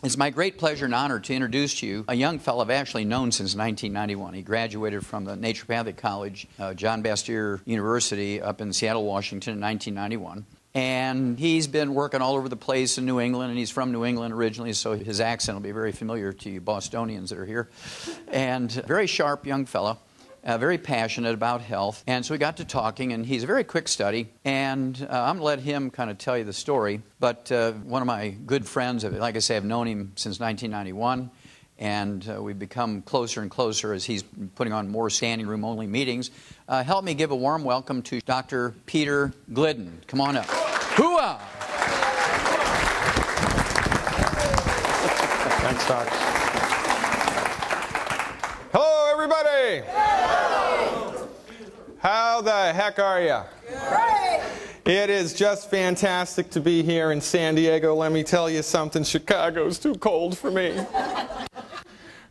It's my great pleasure and honor to introduce to you a young fellow I've actually known since 1991. He graduated from the Naturopathic College, John Bastyr University up in Seattle, Washington in 1991. And he's been working all over the place in New England, and he's from New England originally, so his accent will be very familiar to you Bostonians that are here. And very sharp young fellow. Very passionate about health. And so we got to talking, and he's a very quick study. And I'm going to let him kind of tell you the story. But one of my good friends, like I say, I've known him since 1991. And we've become closer and closer as he's putting on more standing room only meetings. Help me give a warm welcome to Dr. Peter Glidden. Come on up. Hooah! Thanks, Doc. Hello, everybody. How the heck are you? Great. It is just fantastic to be here in San Diego. Let me tell you something, Chicago's too cold for me.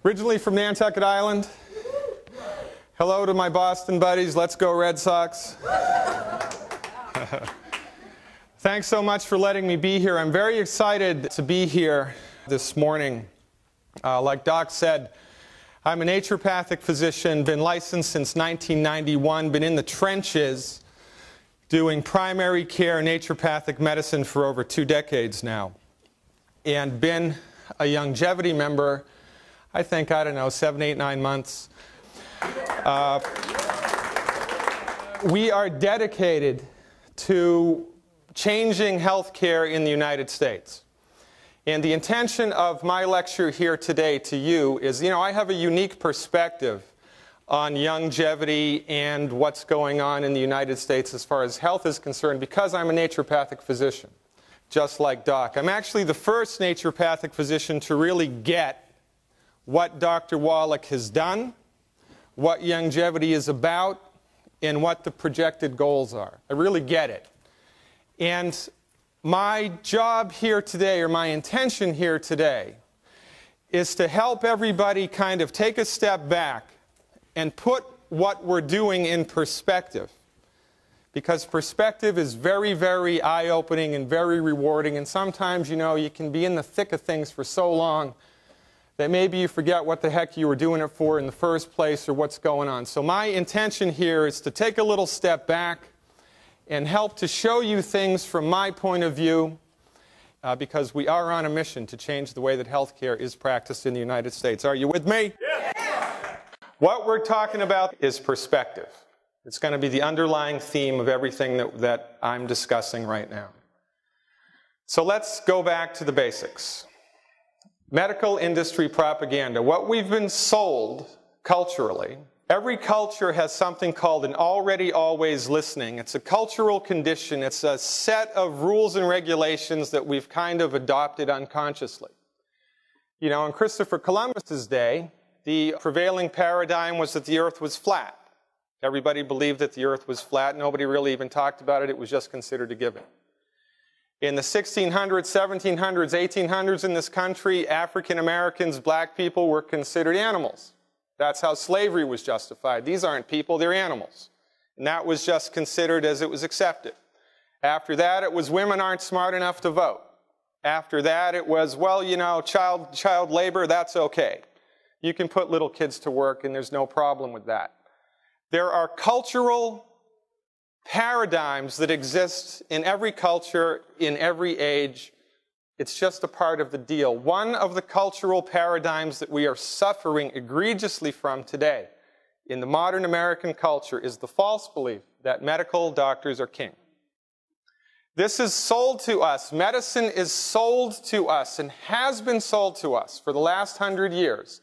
Originally from Nantucket Island. Hello to my Boston buddies. Let's go Red Sox. Thanks so much for letting me be here. I'm very excited to be here this morning. Like Doc said, I'm a naturopathic physician, been licensed since 1991, been in the trenches doing primary care naturopathic medicine for over 2 decades now, and been a longevity member, I think, I don't know, 7, 8, 9 months. We are dedicated to changing healthcare in the United States. And the intention of my lecture here today to you is, I have a unique perspective on longevity and what's going on in the United States as far as health is concerned because I'm a naturopathic physician, just like Doc. I'm actually the first naturopathic physician to really get what Dr. Wallach has done, what longevity is about, and what the projected goals are. I really get it. And my job here today, or my intention here today, is to help everybody kind of take a step back and put what we're doing in perspective. Because perspective is very, very eye-opening and very rewarding. And sometimes, you can be in the thick of things for so long that maybe you forget what the heck you were doing it for in the first place or what's going on. So my intention here is to take a little step back and help to show you things from my point of view because we are on a mission to change the way that healthcare is practiced in the United States. Are you with me? Yeah. What we're talking about is perspective. It's going to be the underlying theme of everything that I'm discussing right now. So let's go back to the basics. Medical industry propaganda. What we've been sold culturally. Every culture has something called an already, always listening. It's a cultural condition. It's a set of rules and regulations that we've kind of adopted unconsciously. In Christopher Columbus's day, the prevailing paradigm was that the earth was flat. Everybody believed that the earth was flat. Nobody really even talked about it. It was just considered a given. In the 1600s, 1700s, 1800s in this country, African Americans, black people were considered animals. That's how slavery was justified. These aren't people, they're animals. And that was just considered as it was accepted. After that, it was women aren't smart enough to vote. After that, it was, child labor, that's okay. You can put little kids to work and there's no problem with that. There are cultural paradigms that exist in every culture, in every age. It's just a part of the deal. One of the cultural paradigms that we are suffering egregiously from today in the modern American culture is the false belief that medical doctors are king. This is sold to us. Medicine is sold to us and has been sold to us for the last 100 years.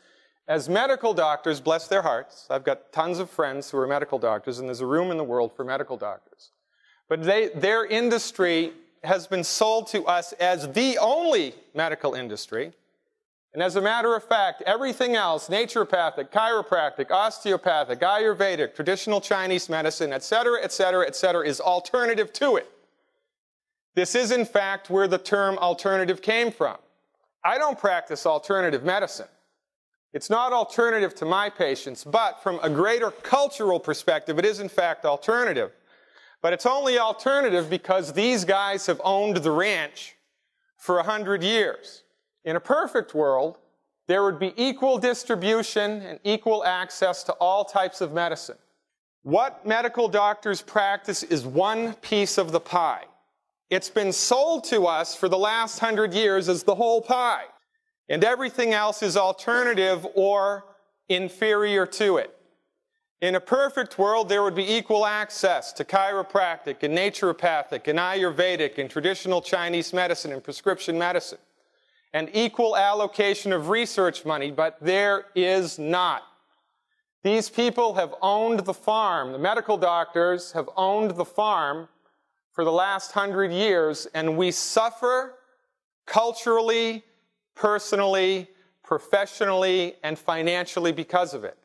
As medical doctors, bless their hearts, I've got tons of friends who are medical doctors, and there's a room in the world for medical doctors. But their industry has been sold to us as the only medical industry. And as a matter of fact, everything else, naturopathic, chiropractic, osteopathic, Ayurvedic, traditional Chinese medicine, etc., etc., etc., is alternative to it. This is, in fact, where the term alternative came from. I don't practice alternative medicine. It's not alternative to my patients, but from a greater cultural perspective, it is, in fact, alternative. But it's only alternative because these guys have owned the ranch for 100 years. In a perfect world, there would be equal distribution and equal access to all types of medicine. What medical doctors practice is one piece of the pie. It's been sold to us for the last 100 years as the whole pie, and everything else is alternative or inferior to it. In a perfect world, there would be equal access to chiropractic and naturopathic and Ayurvedic and traditional Chinese medicine and prescription medicine, and equal allocation of research money, but there is not. These people have owned the farm. The medical doctors have owned the farm for the last 100 years, and we suffer culturally, personally, professionally, and financially because of it.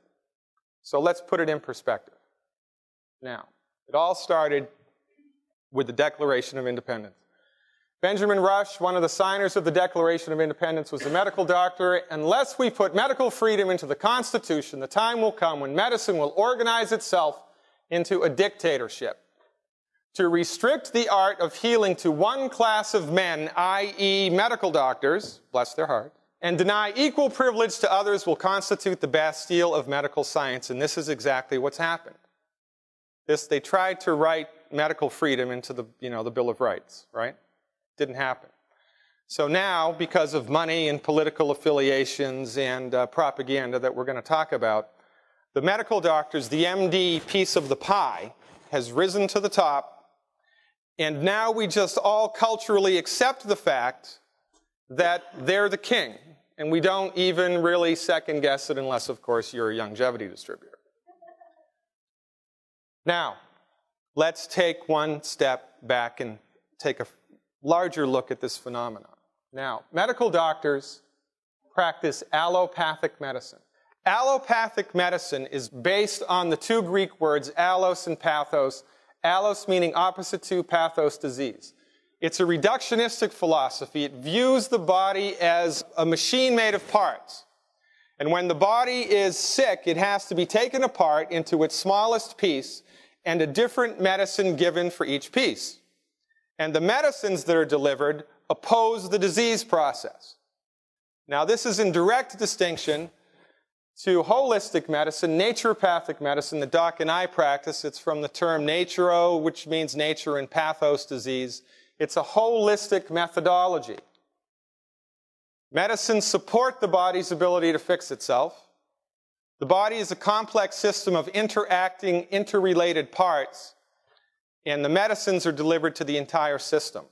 So let's put it in perspective. Now, it all started with the Declaration of Independence. Benjamin Rush, one of the signers of the Declaration of Independence, was a medical doctor. Unless we put medical freedom into the Constitution, the time will come when medicine will organize itself into a dictatorship. To restrict the art of healing to one class of men, i.e. medical doctors, bless their hearts, and deny equal privilege to others will constitute the Bastille of medical science, and this is exactly what's happened. They tried to write medical freedom into the Bill of Rights, right? Didn't happen. So now, because of money and political affiliations and propaganda that we're going to talk about, the medical doctors, the MD piece of the pie, has risen to the top, and now we just all culturally accept the fact that they're the king. And we don't even really second guess it unless, of course, you're a longevity distributor. Now, let's take one step back and take a larger look at this phenomenon. Now, medical doctors practice allopathic medicine. Allopathic medicine is based on the two Greek words allos and pathos, allos meaning opposite to, pathos disease. It's a reductionistic philosophy. It views the body as a machine made of parts. And when the body is sick, it has to be taken apart into its smallest piece and a different medicine given for each piece. And the medicines that are delivered oppose the disease process. Now, this is in direct distinction to holistic medicine, naturopathic medicine that Doc and I practice. It's from the term naturo, which means nature, and pathos, disease. It's a holistic methodology. Medicines support the body's ability to fix itself. The body is a complex system of interacting, interrelated parts, and the medicines are delivered to the entire system.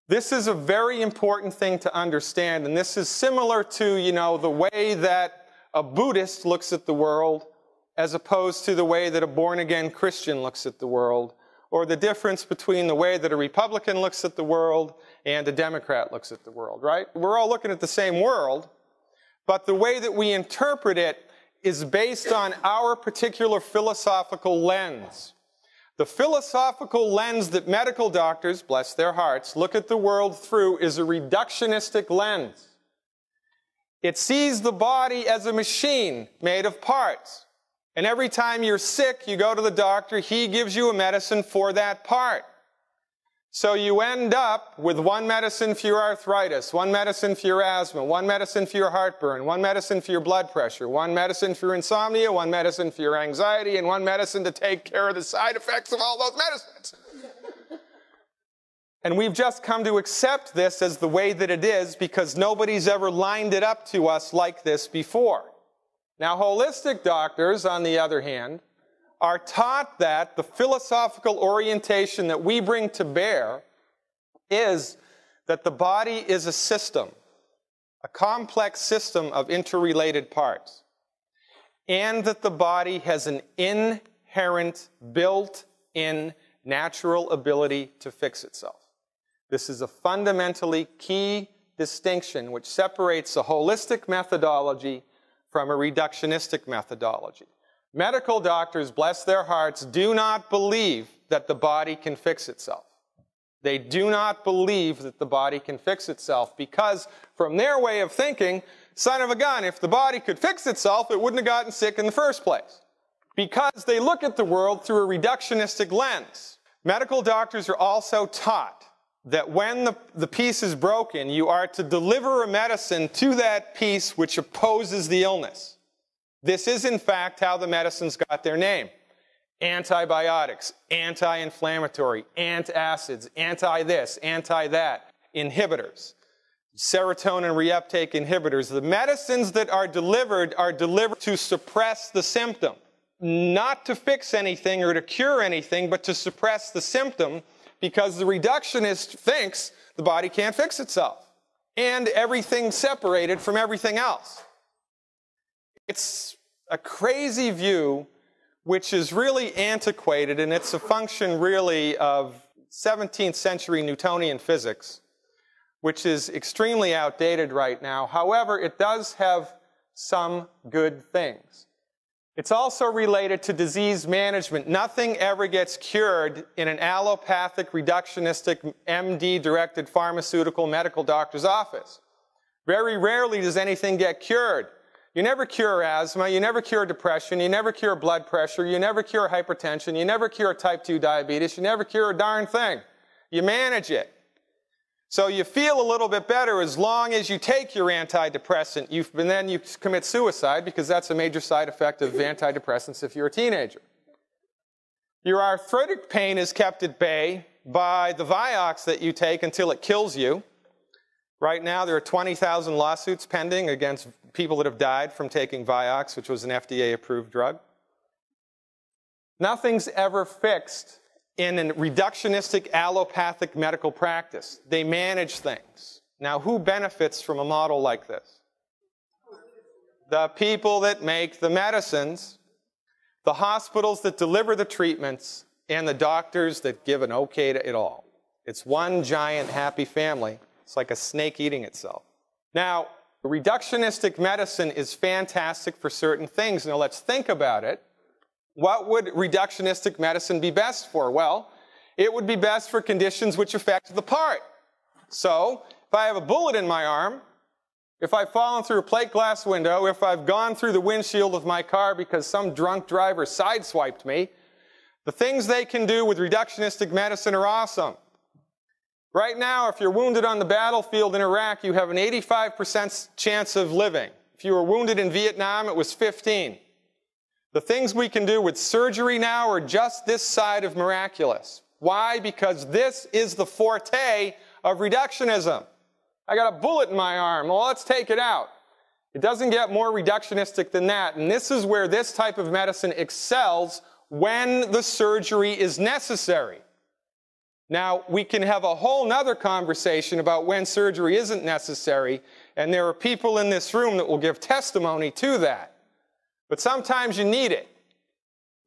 This is a very important thing to understand, and this is similar to, the way that a Buddhist looks at the world as opposed to the way that a born-again Christian looks at the world, or the difference between the way that a Republican looks at the world and a Democrat looks at the world, right? We're all looking at the same world, but the way that we interpret it is based on our particular philosophical lens. The philosophical lens that medical doctors, bless their hearts, look at the world through is a reductionistic lens. It sees the body as a machine made of parts. And every time you're sick, you go to the doctor, he gives you a medicine for that part. So you end up with one medicine for your arthritis, one medicine for your asthma, one medicine for your heartburn, one medicine for your blood pressure, one medicine for your insomnia, one medicine for your anxiety, and one medicine to take care of the side effects of all those medicines. And we've just come to accept this as the way that it is because nobody's ever lined it up to us like this before. Now, holistic doctors, on the other hand, are taught that the philosophical orientation that we bring to bear is that the body is a system, a complex system of interrelated parts, and that the body has an inherent, built-in, natural ability to fix itself. This is a fundamentally key distinction which separates a holistic methodology from a reductionistic methodology. Medical doctors, bless their hearts, do not believe that the body can fix itself. They do not believe that the body can fix itself because, from their way of thinking, son of a gun, if the body could fix itself, it wouldn't have gotten sick in the first place. Because they look at the world through a reductionistic lens. Medical doctors are also taught that when the piece is broken, you are to deliver a medicine to that piece which opposes the illness. This is, in fact, how the medicines got their name. Antibiotics, anti-inflammatory, antacids, anti-this, anti-that, inhibitors, serotonin reuptake inhibitors. The medicines that are delivered to suppress the symptom, not to fix anything or to cure anything, but to suppress the symptom, because the reductionist thinks the body can't fix itself and everything's separated from everything else. It's a crazy view which is really antiquated, and it's a function really of 17th century Newtonian physics, which is extremely outdated right now. However, it does have some good things. It's also related to disease management. Nothing ever gets cured in an allopathic, reductionistic, MD-directed pharmaceutical medical doctor's office. Very rarely does anything get cured. You never cure asthma, you never cure depression, you never cure blood pressure, you never cure hypertension, you never cure type 2 diabetes, you never cure a darn thing. You manage it. So you feel a little bit better as long as you take your antidepressant, and then you commit suicide, because that's a major side effect of antidepressants if you're a teenager. Your arthritic pain is kept at bay by the Vioxx that you take until it kills you. Right now there are 20,000 lawsuits pending against people that have died from taking Vioxx, which was an FDA-approved drug. Nothing's ever fixed in a reductionistic allopathic medical practice. They manage things. Now, who benefits from a model like this? The people that make the medicines, the hospitals that deliver the treatments, and the doctors that give an okay to it all. It's one giant happy family. It's like a snake eating itself. Now, reductionistic medicine is fantastic for certain things. Now, let's think about it. What would reductionistic medicine be best for? Well, it would be best for conditions which affect the part. So, if I have a bullet in my arm, if I've fallen through a plate glass window, if I've gone through the windshield of my car because some drunk driver sideswiped me, the things they can do with reductionistic medicine are awesome. Right now, if you're wounded on the battlefield in Iraq, you have an 85% chance of living. If you were wounded in Vietnam, it was 15. The things we can do with surgery now are just this side of miraculous. Why? Because this is the forte of reductionism. I got a bullet in my arm. Well, let's take it out. It doesn't get more reductionistic than that. And this is where this type of medicine excels when the surgery is necessary. Now, we can have a whole nother conversation about when surgery isn't necessary, and there are people in this room that will give testimony to that. But sometimes you need it.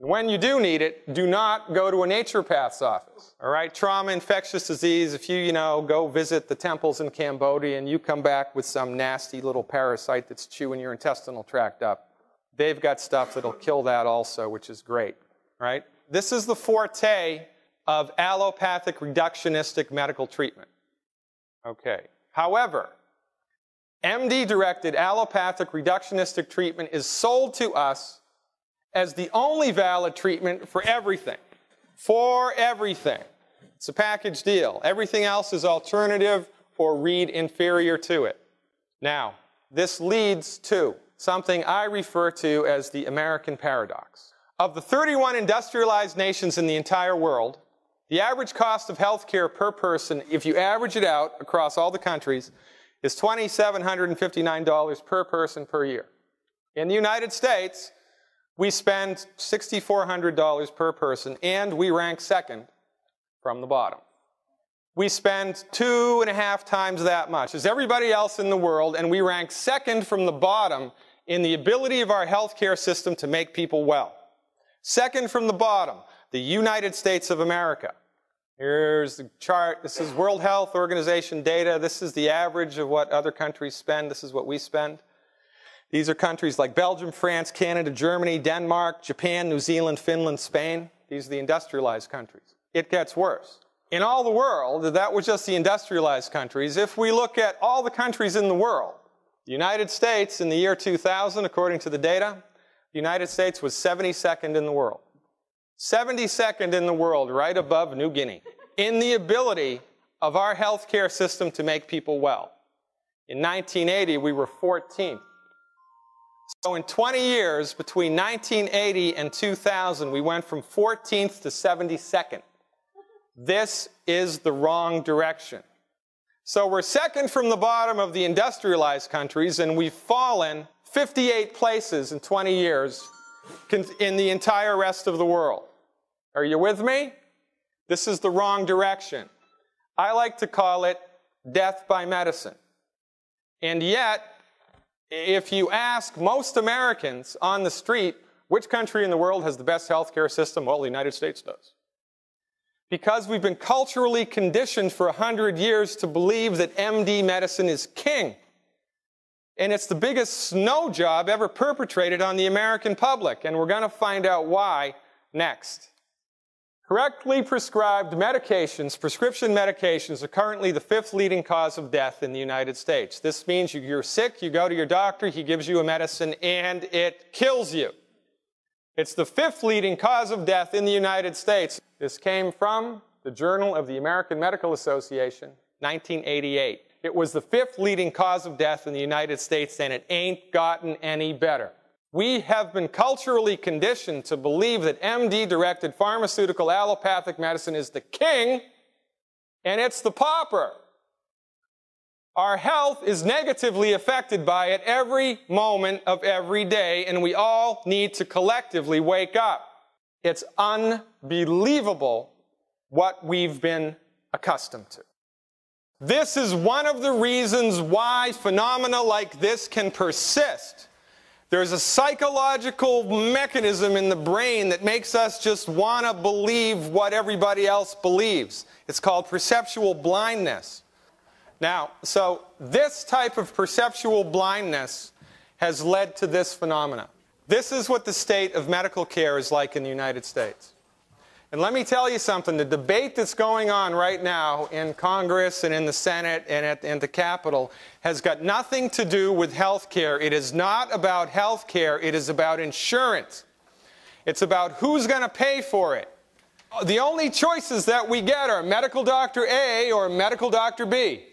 And when you do need it, do not go to a naturopath's office. All right? Trauma, infectious disease, if you go visit the temples in Cambodia and you come back with some nasty little parasite that's chewing your intestinal tract up, they've got stuff that'll kill that also, which is great. Right? This is the forte of allopathic reductionistic medical treatment. Okay. However, MD-directed allopathic reductionistic treatment is sold to us as the only valid treatment for everything. For everything. It's a package deal. Everything else is alternative or read inferior to it. Now, this leads to something I refer to as the American paradox. Of the 31 industrialized nations in the entire world, the average cost of health care per person, if you average it out across all the countries, is $2,759 per person per year. In the United States, we spend $6,400 per person, and we rank second from the bottom. We spend 2.5 times that much as everybody else in the world, and we rank second from the bottom in the ability of our healthcare system to make people well. Second from the bottom, the United States of America. Here's the chart. This is World Health Organization data. This is the average of what other countries spend. This is what we spend. These are countries like Belgium, France, Canada, Germany, Denmark, Japan, New Zealand, Finland, Spain. These are the industrialized countries. It gets worse. In all the world, that was just the industrialized countries. If we look at all the countries in the world, the United States in the year 2000, according to the data, the United States was 72nd in the world. 72nd in the world, right above New Guinea, in the ability of our healthcare system to make people well. In 1980, we were 14th. So in 20 years, between 1980 and 2000, we went from 14th to 72nd. This is the wrong direction. So we're second from the bottom of the industrialized countries, and we've fallen 58 places in 20 years in the entire rest of the world. Are you with me? This is the wrong direction. I like to call it death by medicine. And yet, if you ask most Americans on the street, which country in the world has the best healthcare system? Well, the United States does. Because we've been culturally conditioned for 100 years to believe that MD medicine is king. And it's the biggest snow job ever perpetrated on the American public. And we're going to find out why next. Correctly prescribed medications, prescription medications, are currently the 5th leading cause of death in the United States. This means you're sick, you go to your doctor, he gives you a medicine, and it kills you. It's the 5th leading cause of death in the United States. This came from the Journal of the American Medical Association, 1988. It was the 5th leading cause of death in the United States, and it ain't gotten any better. We have been culturally conditioned to believe that MD-directed pharmaceutical allopathic medicine is the king, and it's the pauper. Our health is negatively affected by it every moment of every day, and we all need to collectively wake up. It's unbelievable what we've been accustomed to. This is one of the reasons why phenomena like this can persist. There's a psychological mechanism in the brain that makes us just want to believe what everybody else believes. It's called perceptual blindness. Now, so this type of perceptual blindness has led to this phenomena. This is what the state of medical care is like in the United States. And let me tell you something, the debate that's going on right now in Congress and in the Senate and at the Capitol has got nothing to do with health care. It is not about health care, it is about insurance. It's about who's going to pay for it. The only choices that we get are medical doctor A or medical doctor B.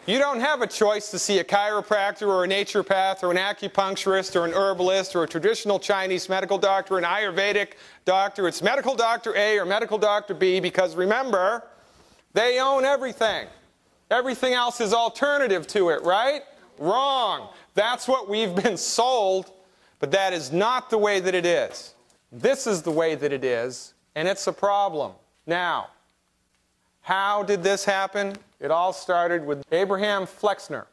You don't have a choice to see a chiropractor or a naturopath or an acupuncturist or an herbalist or a traditional Chinese medical doctor, an Ayurvedic doctor. It's medical doctor A or medical doctor B because, remember, they own everything. Everything else is alternative to it, right? Wrong. That's what we've been sold, but that is not the way that it is. This is the way that it is, and it's a problem. Now, how did this happen? It all started with Abraham Flexner.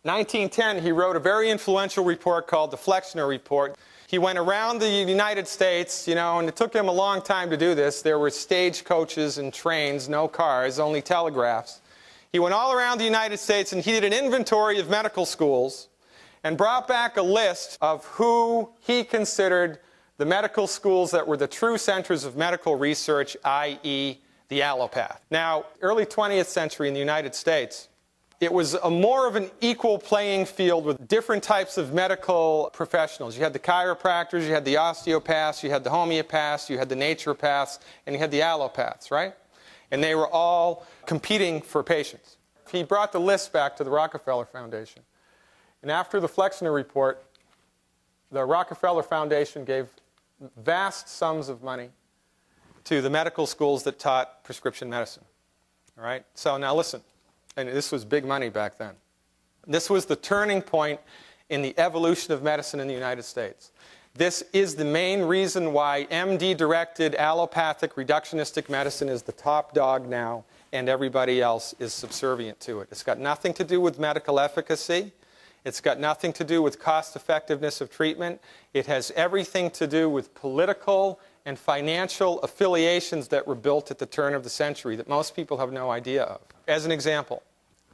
1910, he wrote a very influential report called the Flexner Report. He went around the United States, and it took him a long time to do this. There were stagecoaches and trains, no cars, only telegraphs. He went all around the United States and he did an inventory of medical schools and brought back a list of who he considered the medical schools that were the true centers of medical research, i.e., the allopath. Now, early 20th century in the United States, it was more of an equal playing field with different types of medical professionals. You had the chiropractors, you had the osteopaths, you had the homeopaths, you had the naturopaths, and you had the allopaths, right? And they were all competing for patients. He brought the list back to the Rockefeller Foundation. And after the Flexner Report, the Rockefeller Foundation gave vast sums of money to the medical schools that taught prescription medicine. All right? So now listen, and this was big money back then. This was the turning point in the evolution of medicine in the United States. This is the main reason why MD-directed allopathic reductionistic medicine is the top dog now, and everybody else is subservient to it. It's got nothing to do with medical efficacy. It's got nothing to do with cost-effectiveness of treatment. It has everything to do with political and financial affiliations that were built at the turn of the century that most people have no idea of. As an example,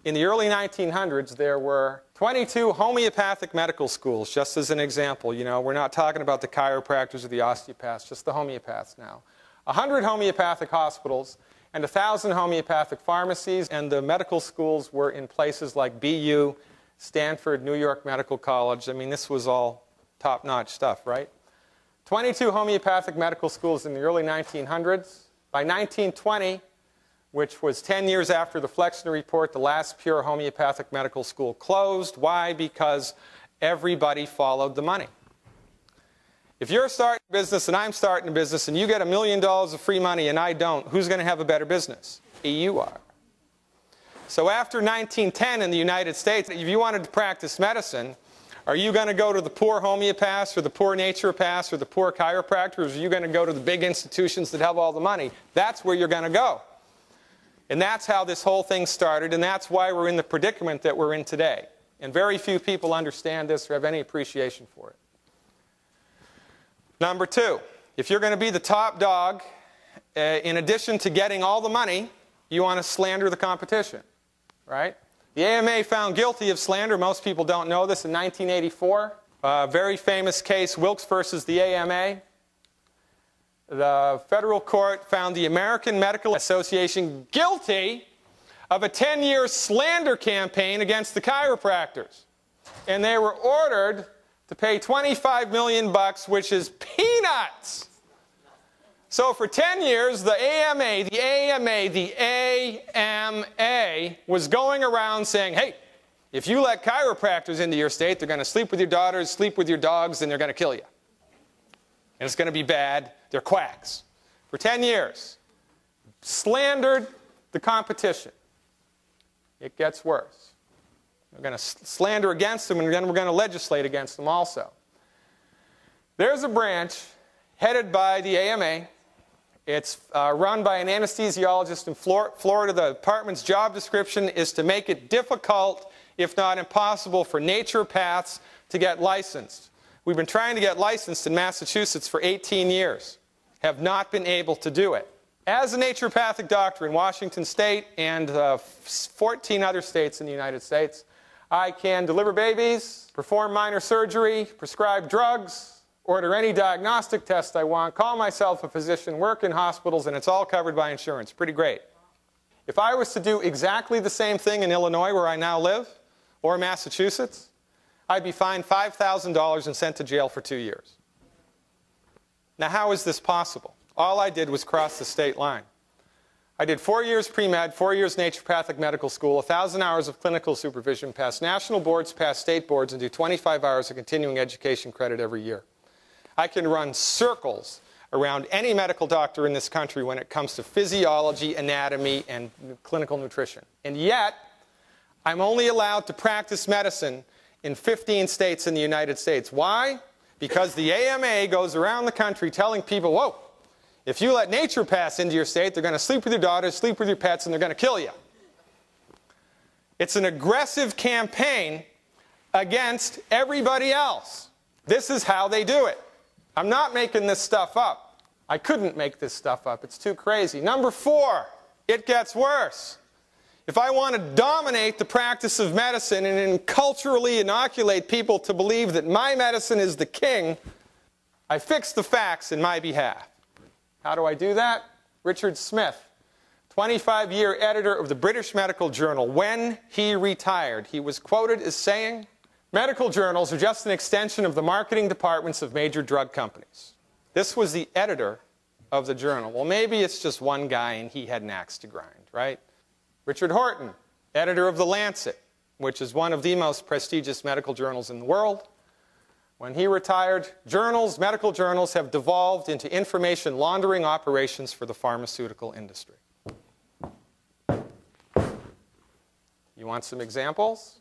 in the early 1900s, there were 22 homeopathic medical schools, just as an example. We're not talking about the chiropractors or the osteopaths, just the homeopaths now. 100 homeopathic hospitals and 1,000 homeopathic pharmacies, and the medical schools were in places like BU, Stanford, New York Medical College. I mean, this was all top-notch stuff, right? 22 homeopathic medical schools in the early 1900s. By 1920, which was 10 years after the Flexner Report, the last pure homeopathic medical school closed. Why? Because everybody followed the money. If you're starting a business and I'm starting a business and you get $1 million of free money and I don't, who's going to have a better business? You are. So after 1910 in the United States, if you wanted to practice medicine, are you going to go to the poor homeopaths or the poor naturopaths or the poor chiropractors, or are you going to go to the big institutions that have all the money? That's where you're going to go. And that's how this whole thing started, and that's why we're in the predicament that we're in today. And very few people understand this or have any appreciation for it. Number two, if you're going to be the top dog, in addition to getting all the money, you want to slander the competition, right? The AMA found guilty of slander. Most people don't know this. In 1984, a very famous case, Wilkes versus the AMA. The federal court found the American Medical Association guilty of a 10-year slander campaign against the chiropractors. And they were ordered to pay $25 million, which is peanuts. So for 10 years, the AMA was going around saying, hey, if you let chiropractors into your state, they're going to sleep with your daughters, sleep with your dogs, and they're going to kill you. And it's going to be bad. They're quacks. For 10 years, slandered the competition. It gets worse. We're going to slander against them, and then we're going to legislate against them also. There's a branch headed by the AMA. It's run by an anesthesiologist in Florida. The department's job description is to make it difficult, if not impossible, for naturopaths to get licensed. We've been trying to get licensed in Massachusetts for 18 years. Have not been able to do it. As a naturopathic doctor in Washington State and 14 other states in the United States, I can deliver babies, perform minor surgery, prescribe drugs, order any diagnostic test I want, call myself a physician, work in hospitals, and it's all covered by insurance. Pretty great. If I was to do exactly the same thing in Illinois, where I now live, or Massachusetts, I'd be fined $5,000 and sent to jail for 2 years. Now, how is this possible? All I did was cross the state line. I did 4 years pre-med, 4 years naturopathic medical school, 1,000 hours of clinical supervision, pass national boards, pass state boards, and do 25 hours of continuing education credit every year. I can run circles around any medical doctor in this country when it comes to physiology, anatomy, and clinical nutrition. And yet, I'm only allowed to practice medicine in 15 states in the United States. Why? Because the AMA goes around the country telling people, whoa, if you let naturopaths into your state, they're going to sleep with your daughters, sleep with your pets, and they're going to kill you. It's an aggressive campaign against everybody else. This is how they do it. I'm not making this stuff up. I couldn't make this stuff up. It's too crazy. Number 4, it gets worse. If I want to dominate the practice of medicine and culturally inoculate people to believe that my medicine is the king, I fix the facts in my behalf. How do I do that? Richard Smith, 25-year editor of the British Medical Journal. When he retired, he was quoted as saying, medical journals are just an extension of the marketing departments of major drug companies. This was the editor of the journal. Well, maybe it's just one guy and he had an axe to grind, right? Richard Horton, editor of The Lancet, which is one of the most prestigious medical journals in the world. When he retired, medical journals have devolved into information laundering operations for the pharmaceutical industry. You want some examples?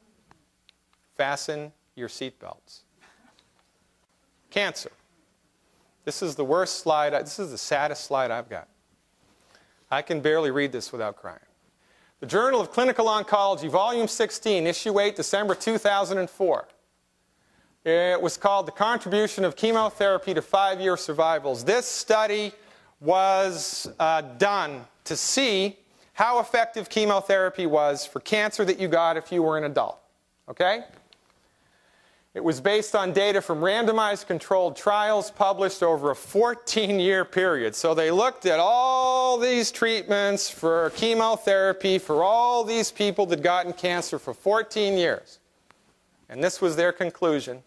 Fasten your seatbelts. Cancer. This is the worst slide. This is the saddest slide I've got. I can barely read this without crying. The Journal of Clinical Oncology, Volume 16, Issue 8, December 2004. It was called The Contribution of Chemotherapy to 5-Year Survivals. This study was done to see how effective chemotherapy was for cancer that you got if you were an adult. Okay? It was based on data from randomized controlled trials published over a 14-year period. So they looked at all these treatments for chemotherapy for all these people that gotten cancer for 14 years. And this was their conclusion,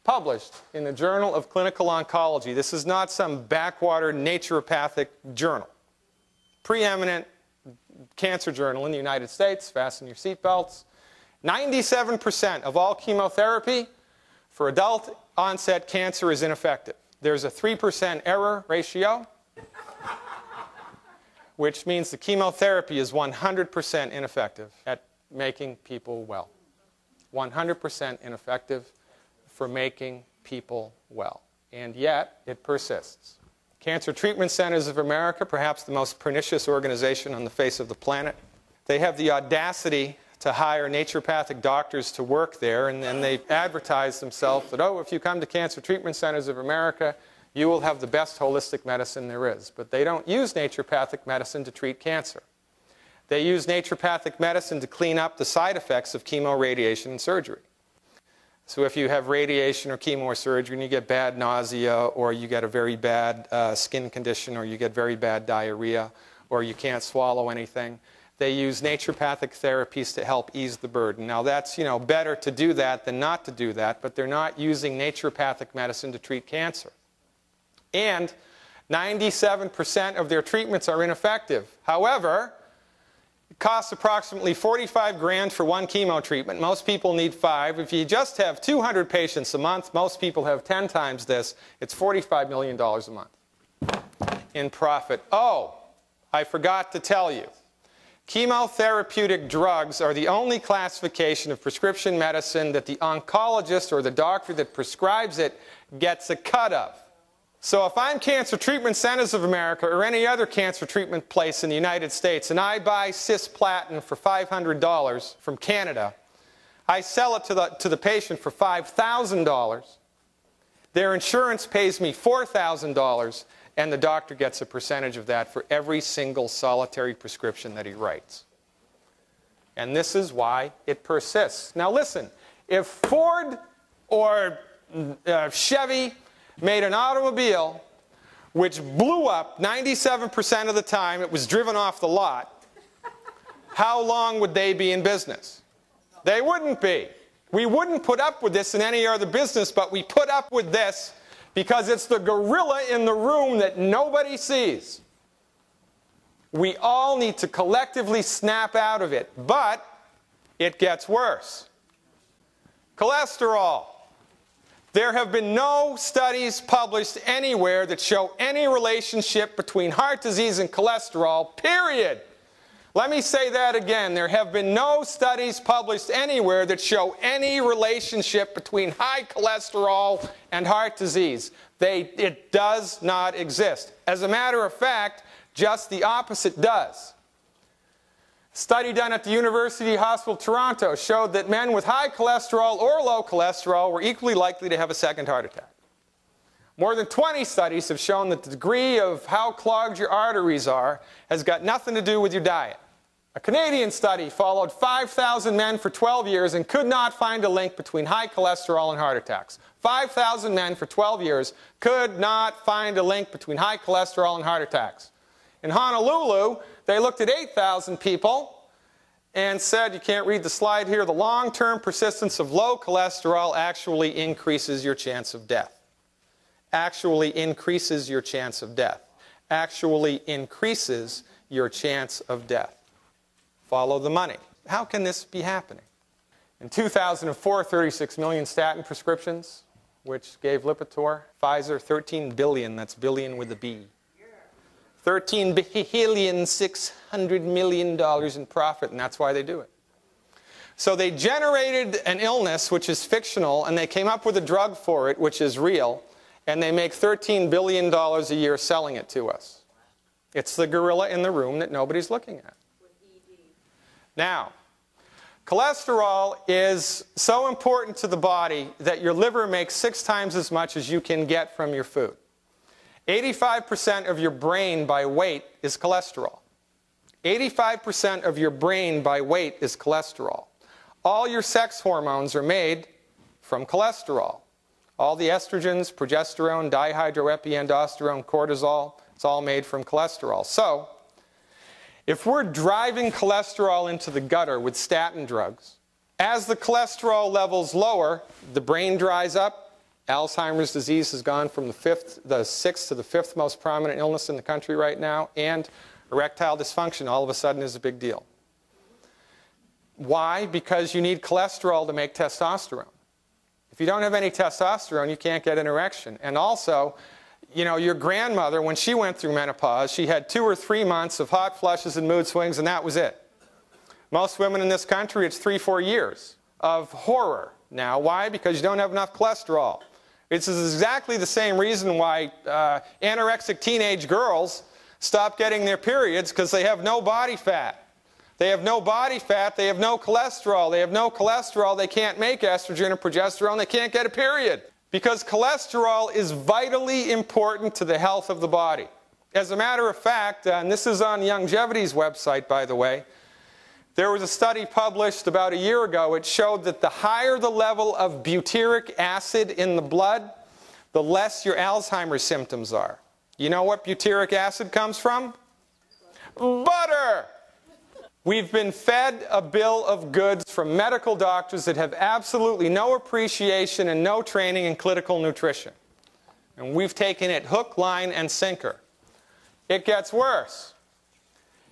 published in the Journal of Clinical Oncology. This is not some backwater naturopathic journal. Preeminent Cancer Journal in the United States, fasten your seatbelts, 97% of all chemotherapy for adult onset cancer is ineffective. There's a 3% error ratio, which means the chemotherapy is 100% ineffective at making people well. 100% ineffective for making people well. And yet, it persists. Cancer Treatment Centers of America, perhaps the most pernicious organization on the face of the planet, they have the audacity to hire naturopathic doctors to work there, and then they advertise themselves that, oh, if you come to Cancer Treatment Centers of America, you will have the best holistic medicine there is. But they don't use naturopathic medicine to treat cancer. They use naturopathic medicine to clean up the side effects of chemo, radiation, and surgery. So if you have radiation or chemo or surgery and you get bad nausea, or you get a very bad skin condition, or you get very bad diarrhea, or you can't swallow anything, they use naturopathic therapies to help ease the burden. Now that's, better to do that than not to do that, but they're not using naturopathic medicine to treat cancer. And 97% of their treatments are ineffective. However, it costs approximately 45 grand for one chemo treatment. Most people need 5. If you just have 200 patients a month, most people have 10 times this. It's $45 million a month in profit. Oh, I forgot to tell you. Chemotherapeutic drugs are the only classification of prescription medicine that the oncologist or the doctor that prescribes it gets a cut of. So if I'm Cancer Treatment Centers of America or any other cancer treatment place in the United States and I buy cisplatin for $500 from Canada, I sell it to the patient for $5,000. Their insurance pays me $4,000, and the doctor gets a percentage of that for every single solitary prescription that he writes. And this is why it persists. Now listen, if Ford or Chevy made an automobile which blew up 97% of the time it was driven off the lot, how long would they be in business? They wouldn't be. We wouldn't put up with this in any other business, but we put up with this because it's the gorilla in the room that nobody sees. We all need to collectively snap out of it, but it gets worse. Cholesterol. There have been no studies published anywhere that show any relationship between heart disease and cholesterol, period. Let me say that again. There have been no studies published anywhere that show any relationship between high cholesterol and heart disease. It does not exist. As a matter of fact, just the opposite does. A study done at the University Hospital Toronto showed that men with high cholesterol or low cholesterol were equally likely to have a second heart attack. More than 20 studies have shown that the degree of how clogged your arteries are has got nothing to do with your diet. A Canadian study followed 5,000 men for 12 years and could not find a link between high cholesterol and heart attacks. 5,000 men for 12 years could not find a link between high cholesterol and heart attacks. In Honolulu, they looked at 8,000 people and said, you can't read the slide here, the long-term persistence of low cholesterol actually increases your chance of death. Actually increases your chance of death. Actually increases your chance of death. Follow the money. How can this be happening? In 2004, 36 million statin prescriptions, which gave Lipitor. Pfizer, 13 billion, that's billion with a B. $13 billion, $600 million in profit, and that's why they do it. So they generated an illness which is fictional, and they came up with a drug for it which is real, and they make $13 billion a year selling it to us. It's the gorilla in the room that nobody's looking at. Now, cholesterol is so important to the body that your liver makes 6 times as much as you can get from your food. 85% of your brain by weight is cholesterol. 85% of your brain by weight is cholesterol. All your sex hormones are made from cholesterol. All the estrogens, progesterone, dihydroepiandrosterone, cortisol, it's all made from cholesterol. So, if we're driving cholesterol into the gutter with statin drugs, as the cholesterol levels lower, the brain dries up. Alzheimer's disease has gone from the 6th to the 5th most prominent illness in the country right now, and Erectile dysfunction all of a sudden is a big deal. Why? Because you need cholesterol to make testosterone. If you don't have any testosterone, you can't get an erection. And also, you know, your grandmother, when she went through menopause, she had 2 or 3 months of hot flushes and mood swings, and that was it. Most women in this country, it's 3 or 4 years of horror. Now, why? Because you don't have enough cholesterol. It's exactly the same reason why anorexic teenage girls stop getting their periods, because they have no body fat. They have no body fat, they have no cholesterol. They have no cholesterol, they can't make estrogen or progesterone, they can't get a period. Because cholesterol is vitally important to the health of the body. As a matter of fact, and this is on Longevity's website, by the way, there was a study published about a year ago. It showed that the higher the level of butyric acid in the blood, the less your Alzheimer's symptoms are. You know what butyric acid comes from? Butter! We've been fed a bill of goods from medical doctors that have absolutely no appreciation and no training in clinical nutrition. And we've taken it hook, line, and sinker. It gets worse.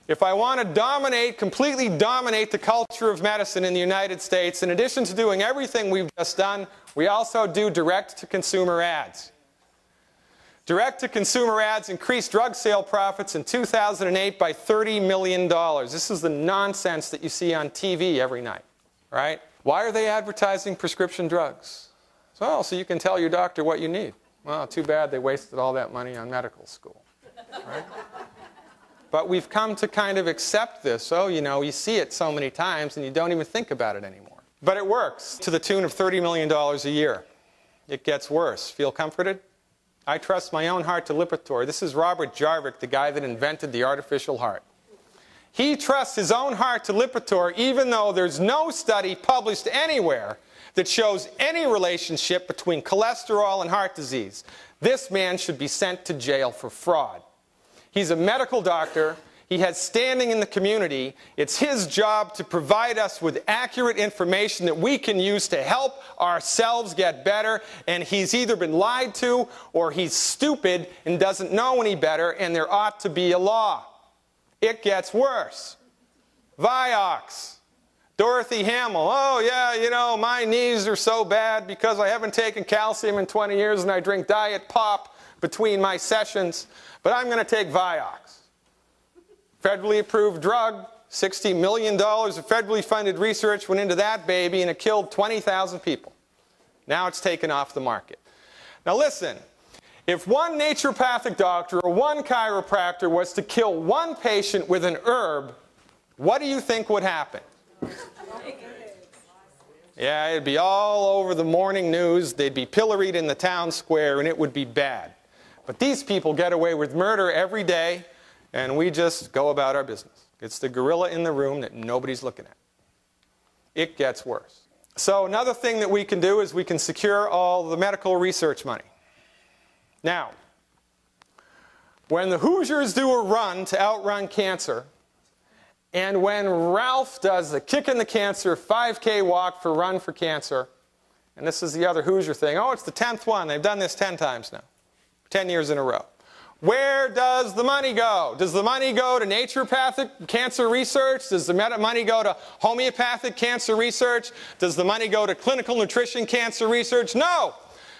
If I want to dominate, completely dominate the culture of medicine in the United States, in addition to doing everything we've just done, we also do direct-to-consumer ads. Direct-to-consumer ads increased drug sale profits in 2008 by $30 million. This is the nonsense that you see on TV every night, right? Why are they advertising prescription drugs? So you can tell your doctor what you need. Well, too bad they wasted all that money on medical school, right? But we've come to kind of accept this. Oh, you know, you see it so many times and you don't even think about it anymore. But it works to the tune of $30 million a year. It gets worse. Feel comforted? I trust my own heart to Lipitor. This is Robert Jarvik, the guy that invented the artificial heart. He trusts his own heart to Lipitor, even though there's no study published anywhere that shows any relationship between cholesterol and heart disease. This man should be sent to jail for fraud. He's a medical doctor. He has standing in the community. It's his job to provide us with accurate information that we can use to help ourselves get better. And he's either been lied to or he's stupid and doesn't know any better, and there ought to be a law. It gets worse. Vioxx. Dorothy Hamill. Oh, yeah, you know, my knees are so bad because I haven't taken calcium in 20 years and I drink diet pop between my sessions, but I'm going to take Vioxx. Federally approved drug, $60 million of federally funded research went into that baby, and it killed 20,000 people. Now it's taken off the market. Now listen, if one naturopathic doctor or one chiropractor was to kill one patient with an herb, what do you think would happen? Yeah, it'd be all over the morning news. They'd be pilloried in the town square, and it would be bad. But these people get away with murder every day, and we just go about our business. It's the gorilla in the room that nobody's looking at. It gets worse. So another thing that we can do is we can secure all the medical research money. Now, when the Hoosiers do a run to outrun cancer, and when Ralph does the Kick in the Cancer 5K walk for Run for Cancer, and this is the other Hoosier thing. Oh, it's the 10th one. They've done this 10 times now. 10 years in a row. Where does the money go? Does the money go to naturopathic cancer research? Does the money go to homeopathic cancer research? Does the money go to clinical nutrition cancer research? No!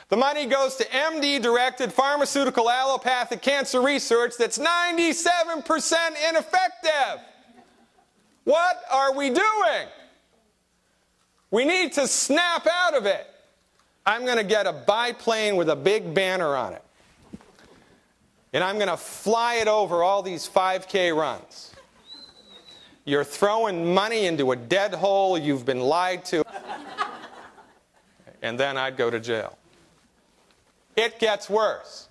The money goes to MD-directed pharmaceutical allopathic cancer research that's 97% ineffective. What are we doing? We need to snap out of it. I'm going to get a biplane with a big banner on it. And I'm going to fly it over all these 5K runs. You're throwing money into a dead hole you've been lied to. And then I'd go to jail. It gets worse.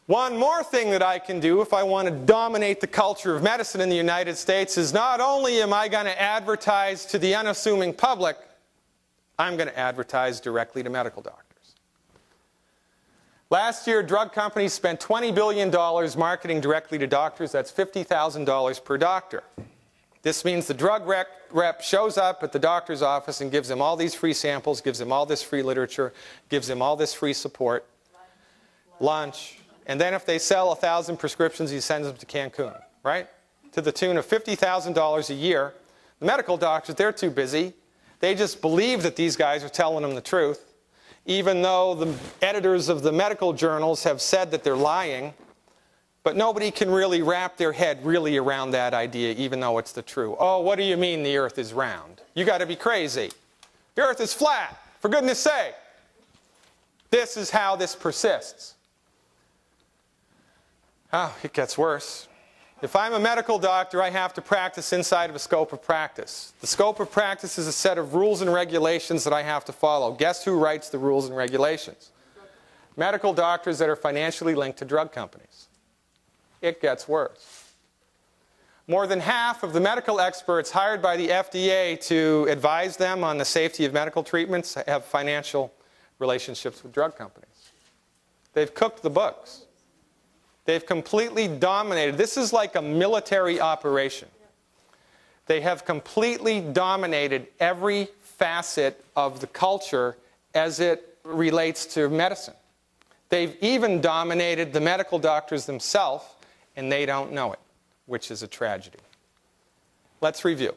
One more thing that I can do if I want to dominate the culture of medicine in the United States is not only am I going to advertise to the unassuming public, I'm going to advertise directly to medical doctors. Last year, drug companies spent $20 billion marketing directly to doctors. That's $50,000 per doctor. This means the drug rep shows up at the doctor's office and gives him all these free samples, gives him all this free literature, gives him all this free support. Lunch. And then if they sell 1,000 prescriptions, he sends them to Cancun, right? To the tune of $50,000 a year. The medical doctors, they're too busy. They just believe that these guys are telling them the truth, even though the editors of the medical journals have said that they're lying. But nobody can really wrap their head really around that idea, even though it's the truth. Oh, what do you mean the earth is round? You got to be crazy. The earth is flat, for goodness sake. This is how this persists. Oh, it gets worse. If I'm a medical doctor, I have to practice inside of a scope of practice. The scope of practice is a set of rules and regulations that I have to follow. Guess who writes the rules and regulations? Medical doctors that are financially linked to drug companies. It gets worse. More than half of the medical experts hired by the FDA to advise them on the safety of medical treatments have financial relationships with drug companies. They've cooked the books. They've completely dominated. This is like a military operation. They have completely dominated every facet of the culture as it relates to medicine. They've even dominated the medical doctors themselves, and they don't know it, which is a tragedy. Let's review.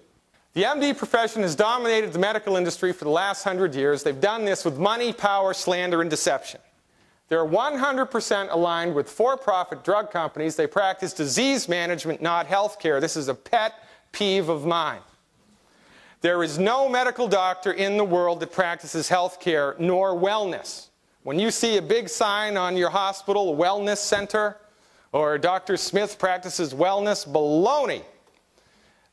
The MD profession has dominated the medical industry for the last 100 years. They've done this with money, power, slander, and deception. They're 100% aligned with for-profit drug companies. They practice disease management, not health care. This is a pet peeve of mine. There is no medical doctor in the world that practices health care nor wellness. When you see a big sign on your hospital, a wellness center, or Dr. Smith practices wellness, baloney.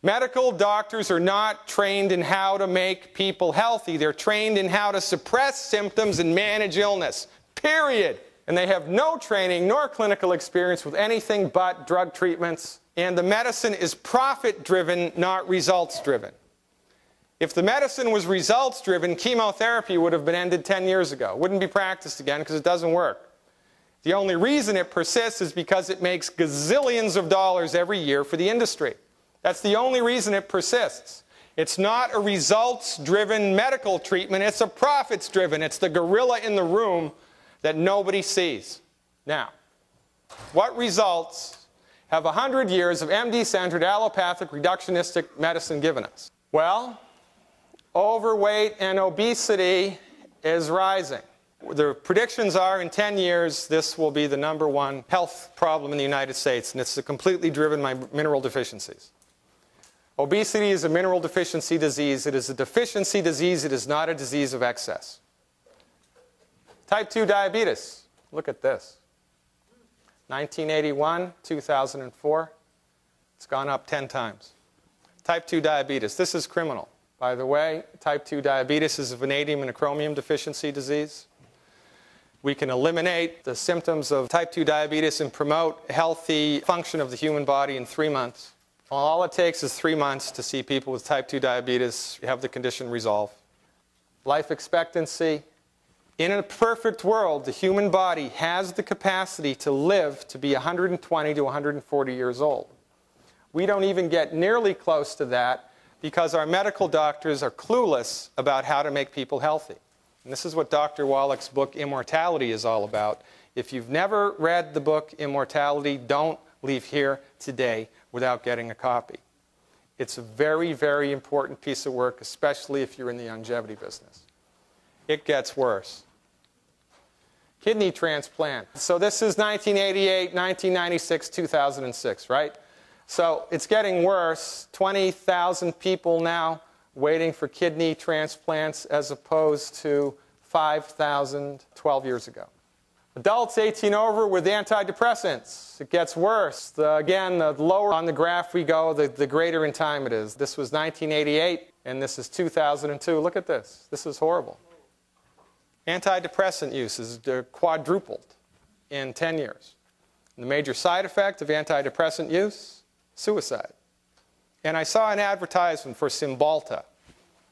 Medical doctors are not trained in how to make people healthy. They're trained in how to suppress symptoms and manage illness. Period. And they have no training nor clinical experience with anything but drug treatments. And the medicine is profit-driven, not results-driven. If the medicine was results-driven, chemotherapy would have been ended 10 years ago. Wouldn't be practiced again because it doesn't work. The only reason it persists is because it makes gazillions of dollars every year for the industry. That's the only reason it persists. It's not a results-driven medical treatment. It's a profits-driven. It's the gorilla in the room that nobody sees. Now, what results have 100 years of MD-centered allopathic reductionistic medicine given us? Well, overweight and obesity is rising. The predictions are in 10 years this will be the #1 health problem in the United States, and it's completely driven by mineral deficiencies. Obesity is a mineral deficiency disease. It is a deficiency disease. It is not a disease of excess. Type 2 diabetes. Look at this. 1981, 2004. It's gone up 10 times. Type 2 diabetes. This is criminal. By the way, type 2 diabetes is a vanadium and a chromium deficiency disease. We can eliminate the symptoms of type 2 diabetes and promote healthy function of the human body in 3 months. All it takes is 3 months to see people with type 2 diabetes have the condition resolve. Life expectancy. In a perfect world, the human body has the capacity to live to be 120 to 140 years old. We don't even get nearly close to that because our medical doctors are clueless about how to make people healthy. And this is what Dr. Wallach's book, Immortality, is all about. If you've never read the book, Immortality, don't leave here today without getting a copy. It's a very, very important piece of work, especially if you're in the longevity business. It gets worse. Kidney transplant. So this is 1988, 1996, 2006, right? So it's getting worse. 20,000 people now waiting for kidney transplants as opposed to 5,000 12 years ago. Adults 18 over with antidepressants. It gets worse. Again, the lower on the graph we go, the greater in time it is. This was 1988, and this is 2002. Look at this. This is horrible. Antidepressant use is quadrupled in 10 years. And the major side effect of antidepressant use, suicide. And I saw an advertisement for Cymbalta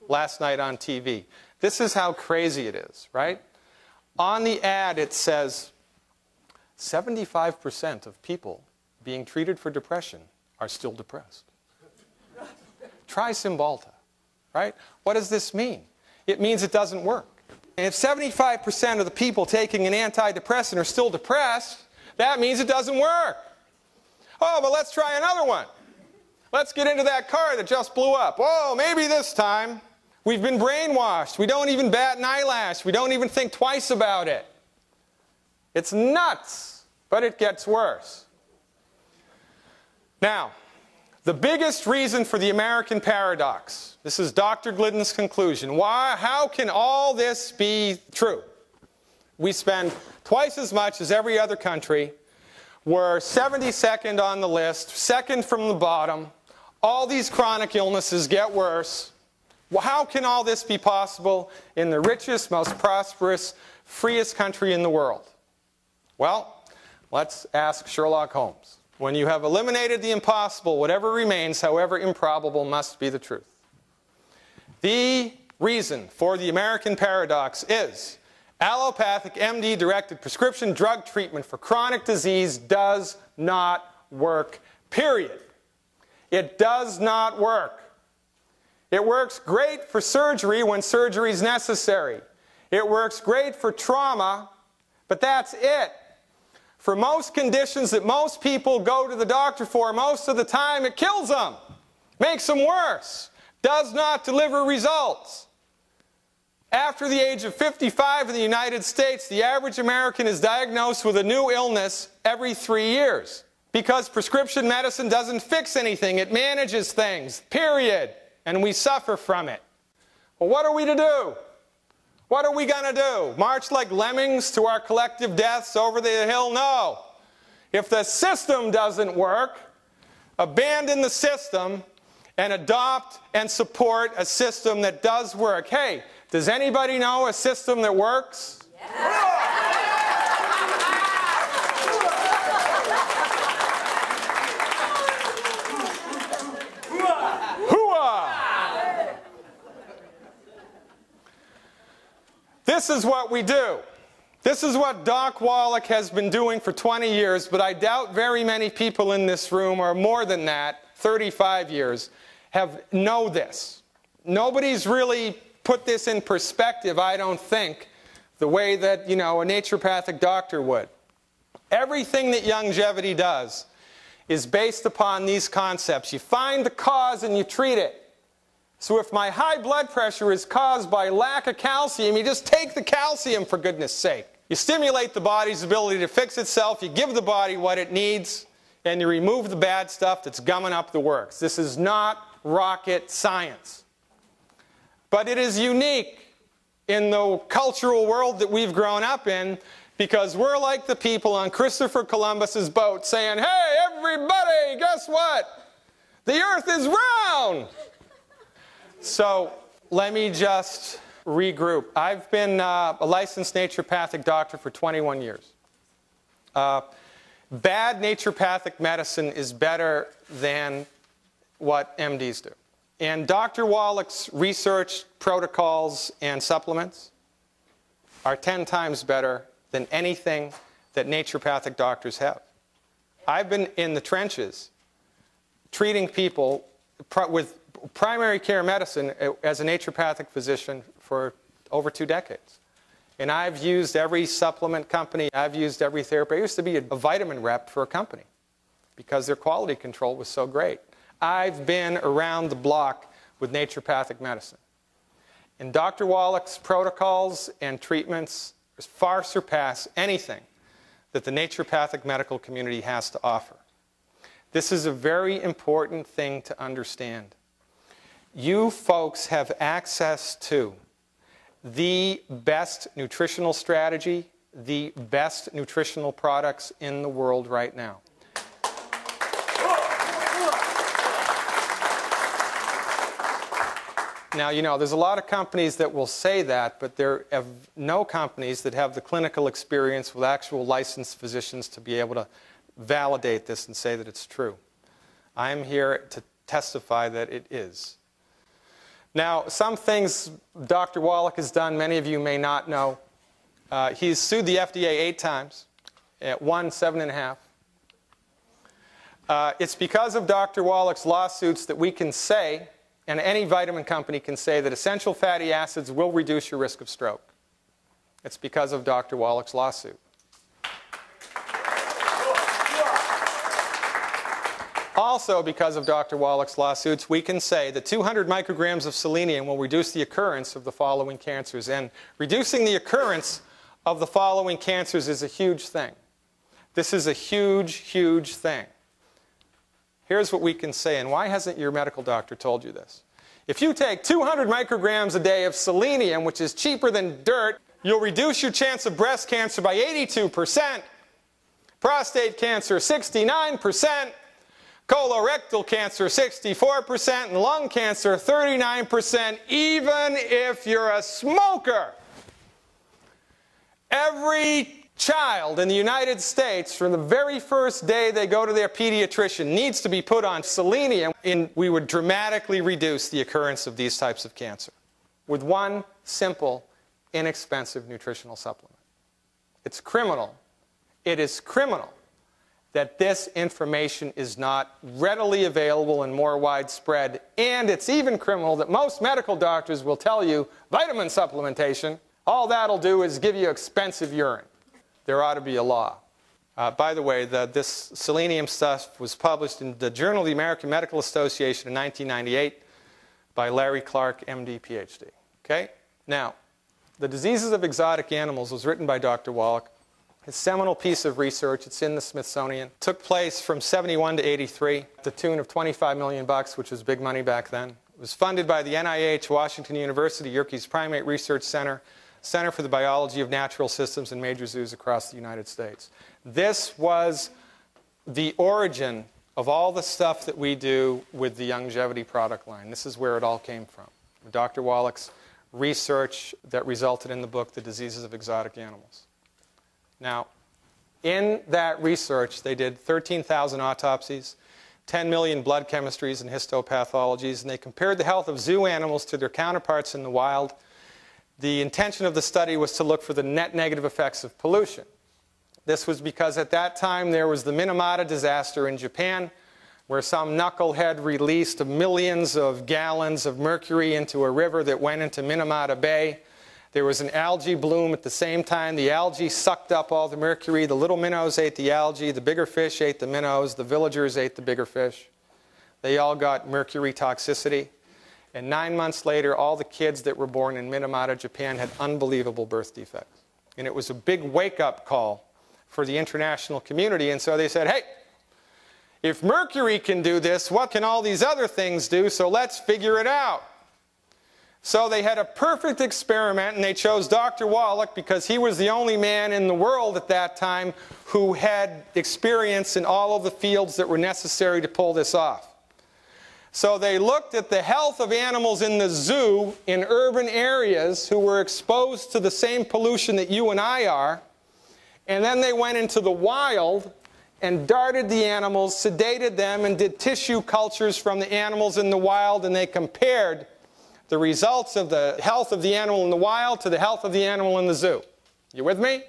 last night on TV. This is how crazy it is, right? On the ad it says 75% of people being treated for depression are still depressed. Try Cymbalta, right? What does this mean? It means it doesn't work. And if 75% of the people taking an antidepressant are still depressed, That means it doesn't work. Oh, but let's try another one. Let's get into that car that just blew up. Oh, maybe this time. We've been brainwashed. We don't even bat an eyelash. We don't even think twice about it. It's nuts, but it gets worse. Now, the biggest reason for the American paradox, this is Dr. Glidden's conclusion. How can all this be true? We spend twice as much as every other country. We're 72nd on the list, second from the bottom. All these chronic illnesses get worse. Well, how can all this be possible in the richest, most prosperous, freest country in the world? Well, let's ask Sherlock Holmes. When you have eliminated the impossible, whatever remains, however improbable, must be the truth. The reason for the American paradox is allopathic MD-directed prescription drug treatment for chronic disease does not work, period. It does not work. It works great for surgery when surgery is necessary. It works great for trauma, but that's it. For most conditions that most people go to the doctor for, most of the time it kills them, makes them worse, does not deliver results. After the age of 55 in the United States, the average American is diagnosed with a new illness every 3 years because prescription medicine doesn't fix anything. It manages things, period. And we suffer from it. Well, what are we to do? What are we going to do? March like lemmings to our collective deaths over the hill? No. If the system doesn't work, abandon the system and adopt and support a system that does work. Hey, does anybody know a system that works? This is what we do. This is what Doc Wallach has been doing for 20 years, but I doubt very many people in this room, or more than that, 35 years, know this. Nobody's really put this in perspective, I don't think, the way that, a naturopathic doctor would. Everything that Youngevity does is based upon these concepts. You find the cause and you treat it. So if my high blood pressure is caused by lack of calcium, you just take the calcium, for goodness sake. You stimulate the body's ability to fix itself, you give the body what it needs, and you remove the bad stuff that's gumming up the works. This is not rocket science. But it is unique in the cultural world that we've grown up in, because we're like the people on Christopher Columbus's boat saying, hey, everybody, guess what? The earth is round! So let me just regroup. I've been a licensed naturopathic doctor for 21 years. Bad naturopathic medicine is better than what MDs do. And Dr. Wallach's research protocols and supplements are 10 times better than anything that naturopathic doctors have. I've been in the trenches treating people with primary care medicine as a naturopathic physician for over 2 decades. And I've used every supplement company, I've used every therapy. I used to be a vitamin rep for a company because their quality control was so great. I've been around the block with naturopathic medicine. And Dr. Wallach's protocols and treatments far surpass anything that the naturopathic medical community has to offer. This is a very important thing to understand. You folks have access to the best nutritional strategy, the best nutritional products in the world right now. Now, there's a lot of companies that will say that, but there are no companies that have the clinical experience with actual licensed physicians to be able to validate this and say that it's true. I'm here to testify that it is. Now, some things Dr. Wallach has done, many of you may not know. He's sued the FDA 8 times, won 7.5. It's because of Dr. Wallach's lawsuits that we can say, and any vitamin company can say, that essential fatty acids will reduce your risk of stroke. It's because of Dr. Wallach's lawsuit. Also, because of Dr. Wallach's lawsuits, we can say that 200 micrograms of selenium will reduce the occurrence of the following cancers. And reducing the occurrence of the following cancers is a huge thing. This is a huge, huge thing. Here's what we can say, and why hasn't your medical doctor told you this? If you take 200 micrograms a day of selenium, which is cheaper than dirt, you'll reduce your chance of breast cancer by 82%, prostate cancer 69%, colorectal cancer 64%, and lung cancer 39%, even if you're a smoker. Every child in the United States, from the very first day they go to their pediatrician, needs to be put on selenium, and we would dramatically reduce the occurrence of these types of cancer with one simple, inexpensive nutritional supplement. It's criminal. It is criminal that this information is not readily available and more widespread, and it's even criminal that most medical doctors will tell you vitamin supplementation, all that'll do is give you expensive urine. There ought to be a law. By the way, this selenium stuff was published in the Journal of the American Medical Association in 1998 by Larry Clark, MD, PhD. Okay? Now, The Diseases of Exotic Animals was written by Dr. Wallach. His seminal piece of research, it's in the Smithsonian, took place from 71 to 83, at the tune of $25 million, which was big money back then. It was funded by the NIH, Washington University, Yerkes Primate Research Center, Center for the Biology of Natural Systems, and major zoos across the United States. This was the origin of all the stuff that we do with the longevity product line. This is where it all came from. Dr. Wallach's research that resulted in the book, The Diseases of Exotic Animals. Now, in that research, they did 13,000 autopsies, 10 million blood chemistries and histopathologies, and they compared the health of zoo animals to their counterparts in the wild. The intention of the study was to look for the net negative effects of pollution. This was because at that time there was the Minamata disaster in Japan, where some knucklehead released millions of gallons of mercury into a river that went into Minamata Bay. There was an algae bloom at the same time. The algae sucked up all the mercury. The little minnows ate the algae. The bigger fish ate the minnows. The villagers ate the bigger fish. They all got mercury toxicity. And 9 months later, all the kids that were born in Minamata, Japan, had unbelievable birth defects. And it was a big wake-up call for the international community. And so they said, hey, if mercury can do this, what can all these other things do? So let's figure it out. So they had a perfect experiment, and they chose Dr. Wallach because he was the only man in the world at that time who had experience in all of the fields that were necessary to pull this off. So they looked at the health of animals in the zoo in urban areas who were exposed to the same pollution that you and I are, and then they went into the wild and darted the animals, sedated them, and did tissue cultures from the animals in the wild, and they compared the results of the health of the animal in the wild to the health of the animal in the zoo. You with me?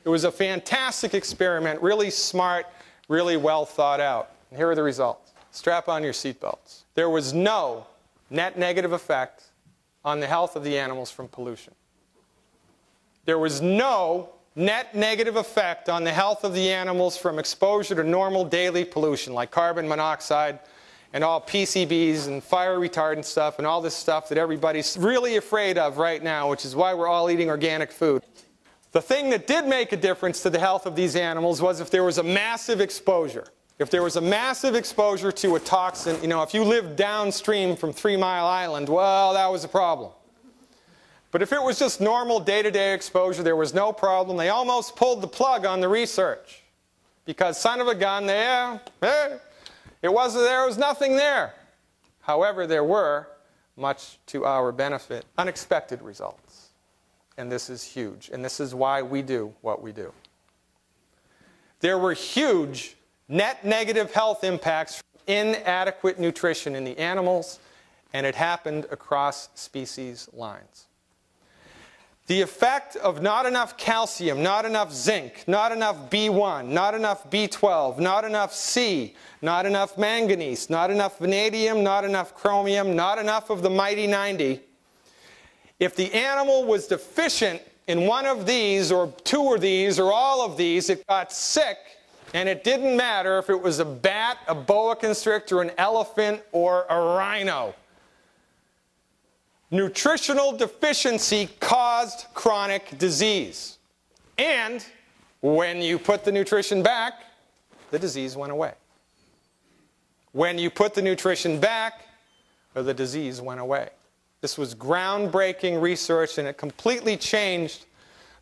It was a fantastic experiment, really smart, really well thought out. And here are the results. Strap on your seatbelts. There was no net negative effect on the health of the animals from pollution. There was no net negative effect on the health of the animals from exposure to normal daily pollution like carbon monoxide and all PCBs and fire retardant stuff and all this stuff that everybody's really afraid of right now, which is why we're all eating organic food. The thing that did make a difference to the health of these animals was if there was a massive exposure. If there was a massive exposure to a toxin, you know, if you lived downstream from 3 Mile Island, well, that was a problem. But if it was just normal day-to-day exposure, there was no problem. They almost pulled the plug on the research. Because son of a gun, there was nothing there. However, there were, much to our benefit, unexpected results. And this is huge. And this is why we do what we do. There were huge net negative health impacts from inadequate nutrition in the animals, and it happened across species lines. The effect of not enough calcium, not enough zinc, not enough B1, not enough B12, not enough C, not enough manganese, not enough vanadium, not enough chromium, not enough of the mighty 90. If the animal was deficient in one of these, or two of these, or all of these, it got sick, And it didn't matter if it was a bat, a boa constrictor, an elephant, or a rhino. Nutritional deficiency caused chronic disease. And when you put the nutrition back, the disease went away. When you put the nutrition back, the disease went away. This was groundbreaking research, and it completely changed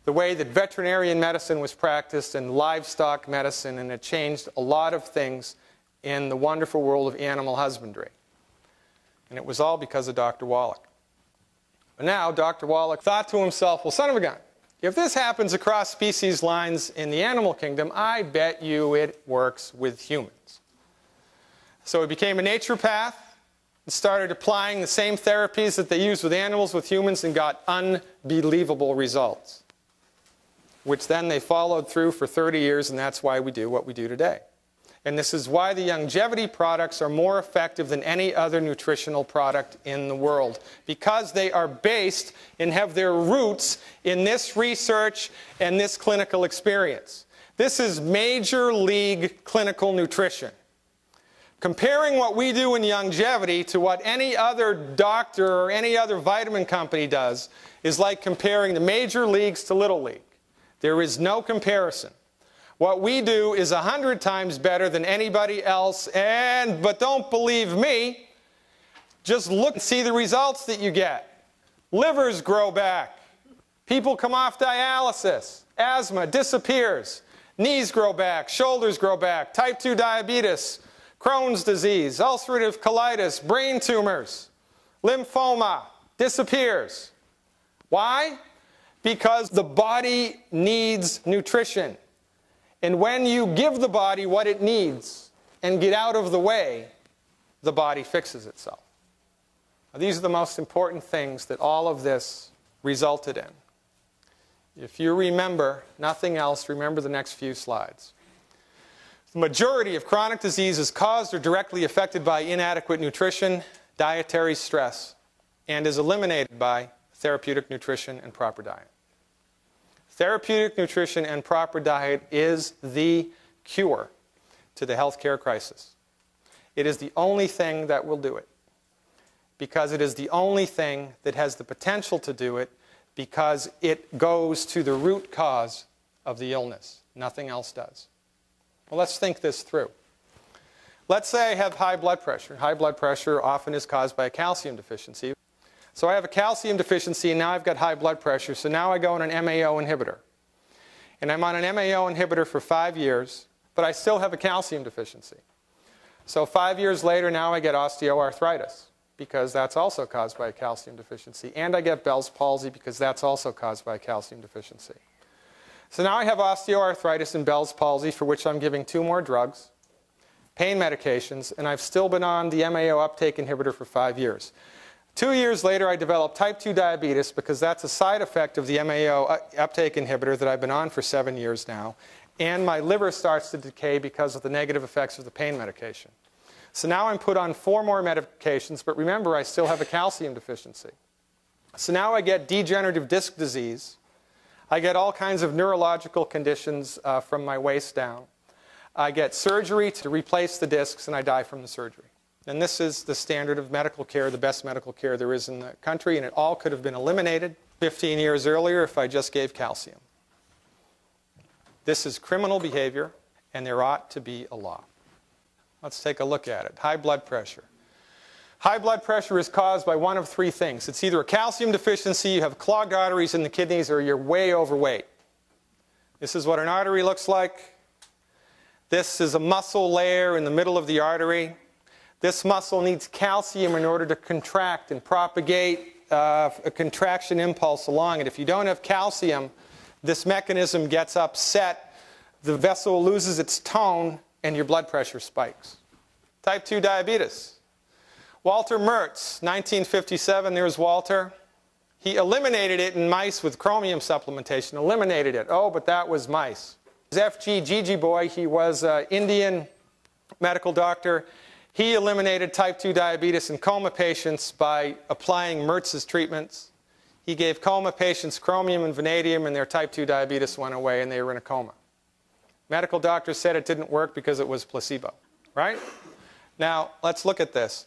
the way that veterinarian medicine was practiced and livestock medicine, and it changed a lot of things in the wonderful world of animal husbandry. And it was all because of Dr. Wallach. But now, Dr. Wallach thought to himself, well, son of a gun, if this happens across species lines in the animal kingdom, I bet you it works with humans. So he became a naturopath and started applying the same therapies that they used with animals with humans and got unbelievable results, which then they followed through for 30 years, and that's why we do what we do today. And this is why the longevity products are more effective than any other nutritional product in the world, because they are based and have their roots in this research and this clinical experience. This is major league clinical nutrition. Comparing what we do in longevity to what any other doctor or any other vitamin company does is like comparing the major leagues to little league. There is no comparison. What we do is 100 times better than anybody else, but don't believe me, just look and see the results that you get. Livers grow back. People come off dialysis. Asthma disappears. Knees grow back. Shoulders grow back. Type 2 diabetes. Crohn's disease. Ulcerative colitis. Brain tumors. Lymphoma disappears. Why? Because the body needs nutrition. And when you give the body what it needs and get out of the way, the body fixes itself. Now, these are the most important things that all of this resulted in. If you remember nothing else, remember the next few slides. The majority of chronic disease is caused or directly affected by inadequate nutrition, dietary stress, and is eliminated by therapeutic nutrition and proper diet. Therapeutic nutrition and proper diet is the cure to the healthcare crisis. It is the only thing that will do it, because it is the only thing that has the potential to do it, because it goes to the root cause of the illness. Nothing else does. Well, let's think this through. Let's say I have high blood pressure. High blood pressure often is caused by a calcium deficiency. So I have a calcium deficiency, and now I've got high blood pressure, so now I go on an MAO inhibitor. And I'm on an MAO inhibitor for 5 years, but I still have a calcium deficiency. So 5 years later, now I get osteoarthritis, because that's also caused by a calcium deficiency. And I get Bell's palsy, because that's also caused by a calcium deficiency. So now I have osteoarthritis and Bell's palsy, for which I'm giving 2 more drugs, pain medications, and I've still been on the MAO uptake inhibitor for 5 years. 2 years later, I developed type 2 diabetes, because that's a side effect of the MAO uptake inhibitor that I've been on for 7 years now. And my liver starts to decay because of the negative effects of the pain medication. So now I'm put on 4 more medications, but remember, I still have a calcium deficiency. So now I get degenerative disc disease. I get all kinds of neurological conditions from my waist down. I get surgery to replace the discs, and I die from the surgery. And this is the standard of medical care, the best medical care there is in the country, and it all could have been eliminated 15 years earlier if I just gave calcium. This is criminal behavior, and there ought to be a law. Let's take a look at it. High blood pressure. High blood pressure is caused by one of 3 things. It's either a calcium deficiency, you have clogged arteries in the kidneys, or you're way overweight. This is what an artery looks like. This is a muscle layer in the middle of the artery. This muscle needs calcium in order to contract and propagate a contraction impulse along it. If you don't have calcium, this mechanism gets upset, the vessel loses its tone, and your blood pressure spikes. Type 2 diabetes. Walter Mertz, 1957, there's Walter. He eliminated it in mice with chromium supplementation, eliminated it. Oh, but that was mice. F.G. Gigi Boy, he was an Indian medical doctor. He eliminated type 2 diabetes in coma patients by applying Mertz's treatments. He gave coma patients chromium and vanadium, and their type 2 diabetes went away, and they were in a coma. Medical doctors said it didn't work because it was placebo, right? Now, let's look at this.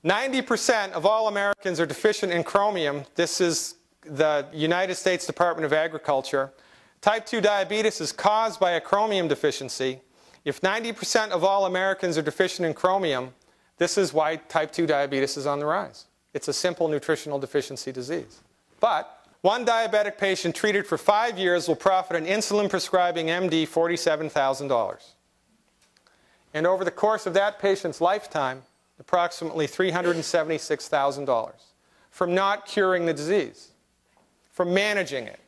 90% of all Americans are deficient in chromium. This is the United States Department of Agriculture. Type 2 diabetes is caused by a chromium deficiency. If 90% of all Americans are deficient in chromium, this is why type 2 diabetes is on the rise. It's a simple nutritional deficiency disease. But one diabetic patient treated for 5 years will profit an insulin-prescribing MD $47,000. And over the course of that patient's lifetime, approximately $376,000 from not curing the disease, from managing it,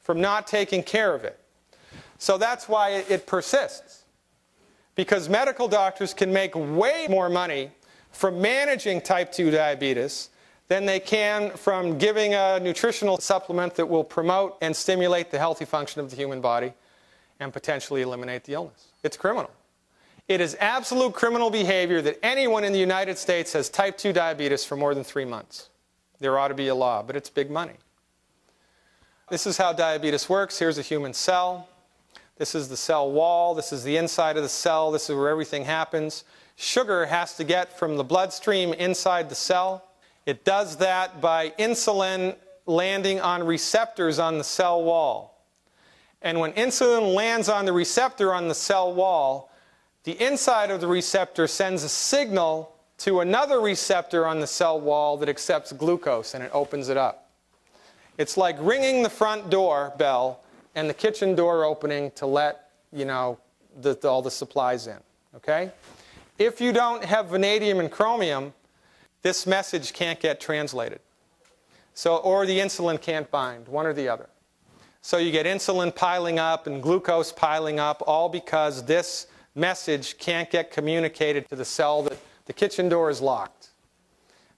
from not taking care of it. So that's why it persists. Because medical doctors can make way more money from managing type 2 diabetes than they can from giving a nutritional supplement that will promote and stimulate the healthy function of the human body and potentially eliminate the illness. It's criminal. It is absolute criminal behavior that anyone in the United States has type 2 diabetes for more than 3 months. There ought to be a law, but it's big money. This is how diabetes works. Here's a human cell. This is the cell wall. This is the inside of the cell. This is where everything happens. Sugar has to get from the bloodstream inside the cell. It does that by insulin landing on receptors on the cell wall. And when insulin lands on the receptor on the cell wall, the inside of the receptor sends a signal to another receptor on the cell wall that accepts glucose, and it opens it up. It's like ringing the front door bell and the kitchen door opening to let, all the supplies in. Okay? If you don't have vanadium and chromium, this message can't get translated. Or the insulin can't bind, one or the other. So you get insulin piling up and glucose piling up, all because this message can't get communicated to the cell that the kitchen door is locked.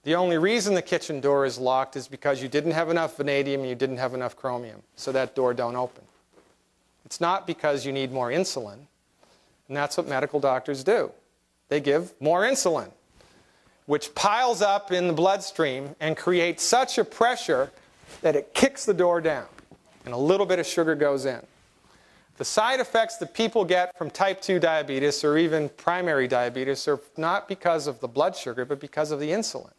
The only reason the kitchen door is locked is because you didn't have enough vanadium and you didn't have enough chromium, so that door don't open. It's not because you need more insulin, and that's what medical doctors do. They give more insulin, which piles up in the bloodstream and creates such a pressure that it kicks the door down, and a little bit of sugar goes in. The side effects that people get from type 2 diabetes or even primary diabetes are not because of the blood sugar, but because of the insulin.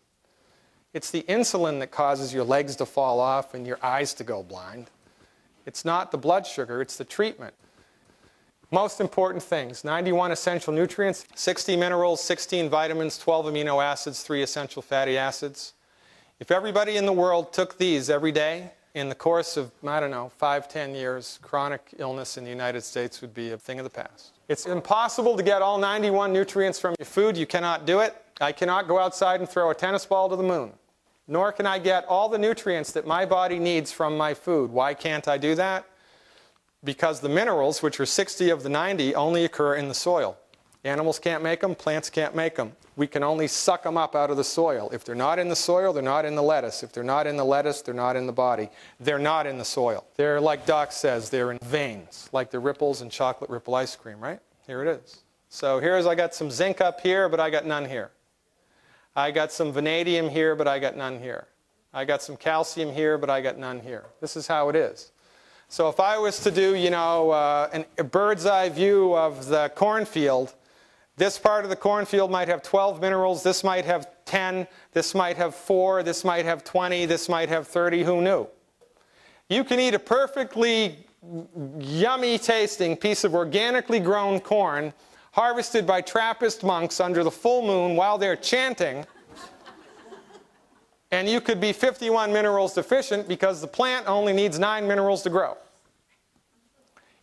It's the insulin that causes your legs to fall off and your eyes to go blind. It's not the blood sugar, it's the treatment. Most important things: 91 essential nutrients, 60 minerals, 16 vitamins, 12 amino acids, 3 essential fatty acids. If everybody in the world took these every day, in the course of, 5-10 years, chronic illness in the United States would be a thing of the past. It's impossible to get all 91 nutrients from your food. You cannot do it. I cannot go outside and throw a tennis ball to the moon. Nor can I get all the nutrients that my body needs from my food. Why can't I do that? Because the minerals, which are 60 of the 90, only occur in the soil. Animals can't make them, plants can't make them. We can only suck them up out of the soil. If they're not in the soil, they're not in the lettuce. If they're not in the lettuce, they're not in the body. They're not in the soil. They're, like Doc says, they're in veins, like the ripples in chocolate ripple ice cream, right? Here it is. So I got some zinc up here, but I got none here. I got some vanadium here, but I got none here. I got some calcium here, but I got none here. This is how it is. So if I was to do, a bird's eye view of the cornfield, this part of the cornfield might have 12 minerals, this might have 10, this might have 4, this might have 20, this might have 30, who knew? You can eat a perfectly yummy tasting piece of organically grown corn harvested by Trappist monks under the full moon while they're chanting, and you could be 51 minerals deficient because the plant only needs 9 minerals to grow.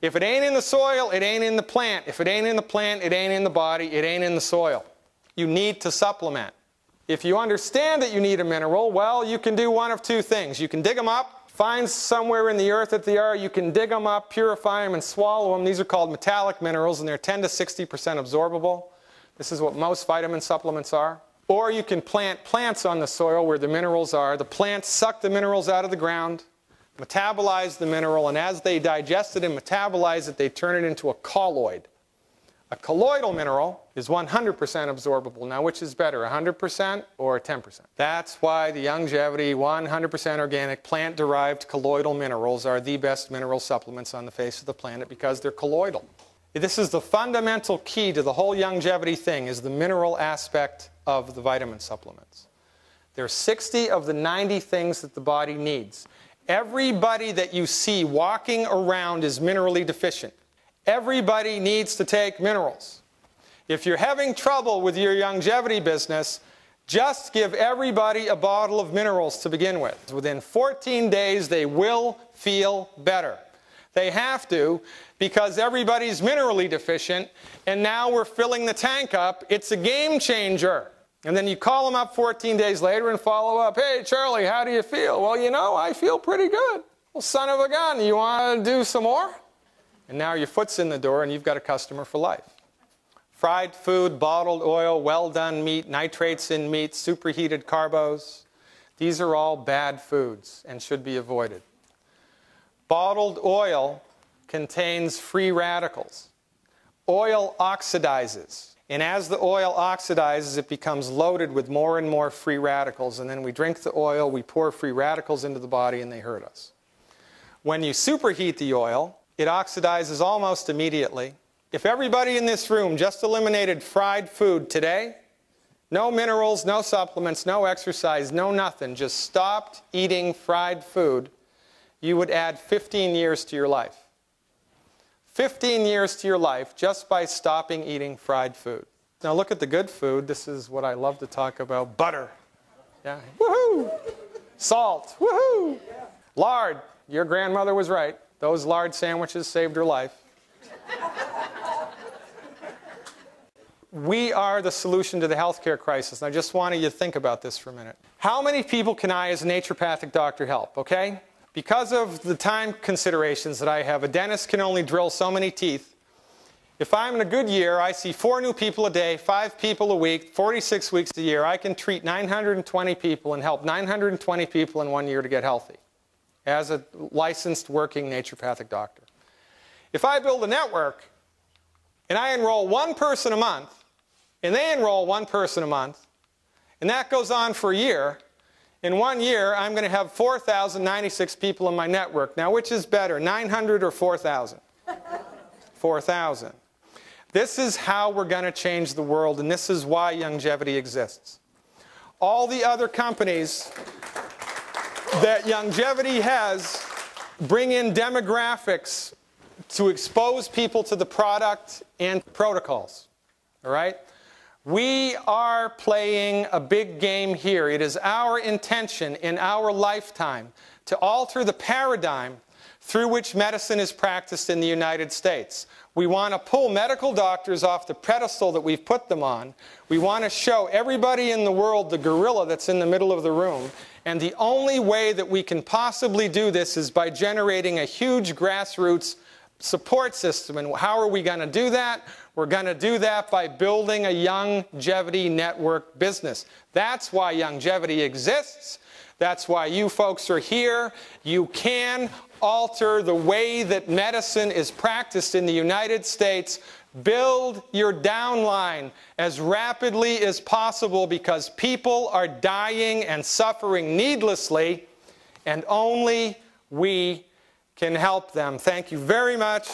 If it ain't in the soil, it ain't in the plant. If it ain't in the plant, it ain't in the body, it ain't in the soil. You need to supplement. If you understand that you need a mineral, well, you can do one of two things. You can dig them up, find somewhere in the earth that they are, you can dig them up, purify them, and swallow them. These are called metallic minerals, and they're 10 to 60% absorbable. This is what most vitamin supplements are. Or you can plant plants on the soil where the minerals are. The plants suck the minerals out of the ground, metabolize the mineral, and as they digest it and metabolize it, they turn it into a colloid. A colloidal mineral is 100% absorbable. Now, which is better, 100% or 10%? That's why the Youngevity 100% organic plant-derived colloidal minerals are the best mineral supplements on the face of the planet, because they're colloidal. This is the fundamental key to the whole Youngevity thing, is the mineral aspect of the vitamin supplements. There are 60 of the 90 things that the body needs. Everybody that you see walking around is minerally deficient. Everybody needs to take minerals. If you're having trouble with your Youngevity business, just give everybody a bottle of minerals to begin with. Within 14 days, they will feel better. They have to, because everybody's minerally deficient, and now we're filling the tank up. It's a game changer. And then you call them up 14 days later and follow up. Hey, Charlie, how do you feel? Well, you know, I feel pretty good. Well, son of a gun, you want to do some more? And now your foot's in the door and you've got a customer for life. Fried food, bottled oil, well-done meat, nitrates in meat, superheated carbos. These are all bad foods and should be avoided. Bottled oil contains free radicals. Oil oxidizes. And as the oil oxidizes, it becomes loaded with more and more free radicals. And then we drink the oil, we pour free radicals into the body, and they hurt us. When you superheat the oil, it oxidizes almost immediately. If everybody in this room just eliminated fried food today, no minerals, no supplements, no exercise, no nothing, just stopped eating fried food, you would add 15 years to your life. 15 years to your life just by stopping eating fried food. Now look at the good food. This is what I love to talk about. Butter. Yeah. Woohoo! Salt. Woohoo! Lard. Your grandmother was right. Those lard sandwiches saved her life. We are the solution to the healthcare crisis. And I just wanted you to think about this for a minute. How many people can I, as a naturopathic doctor, help? Okay? Because of the time considerations that I have, a dentist can only drill so many teeth. If I'm in a good year, I see 4 new people a day, 5 people a week, 46 weeks a year. I can treat 920 people and help 920 people in 1 year to get healthy as a licensed working naturopathic doctor. If I build a network and I enroll 1 person a month, and they enroll 1 person a month, and that goes on for a year, in 1 year I'm going to have 4,096 people in my network. Now, which is better, 900 or 4,000? 4,000. This is how we're going to change the world, and this is why Youngevity exists. All the other companies that Youngevity has bring in demographics to expose people to the product and protocols. All right? We are playing a big game here. It is our intention in our lifetime to alter the paradigm through which medicine is practiced in the United States. We want to pull medical doctors off the pedestal that we've put them on. We want to show everybody in the world the gorilla that's in the middle of the room. And the only way that we can possibly do this is by generating a huge grassroots support system. And how are we going to do that? We're going to do that by building a Youngevity network business. That's why Youngevity exists. That's why you folks are here. You can alter the way that medicine is practiced in the United States. Build your downline as rapidly as possible, because people are dying and suffering needlessly, and only we can help them. Thank you very much.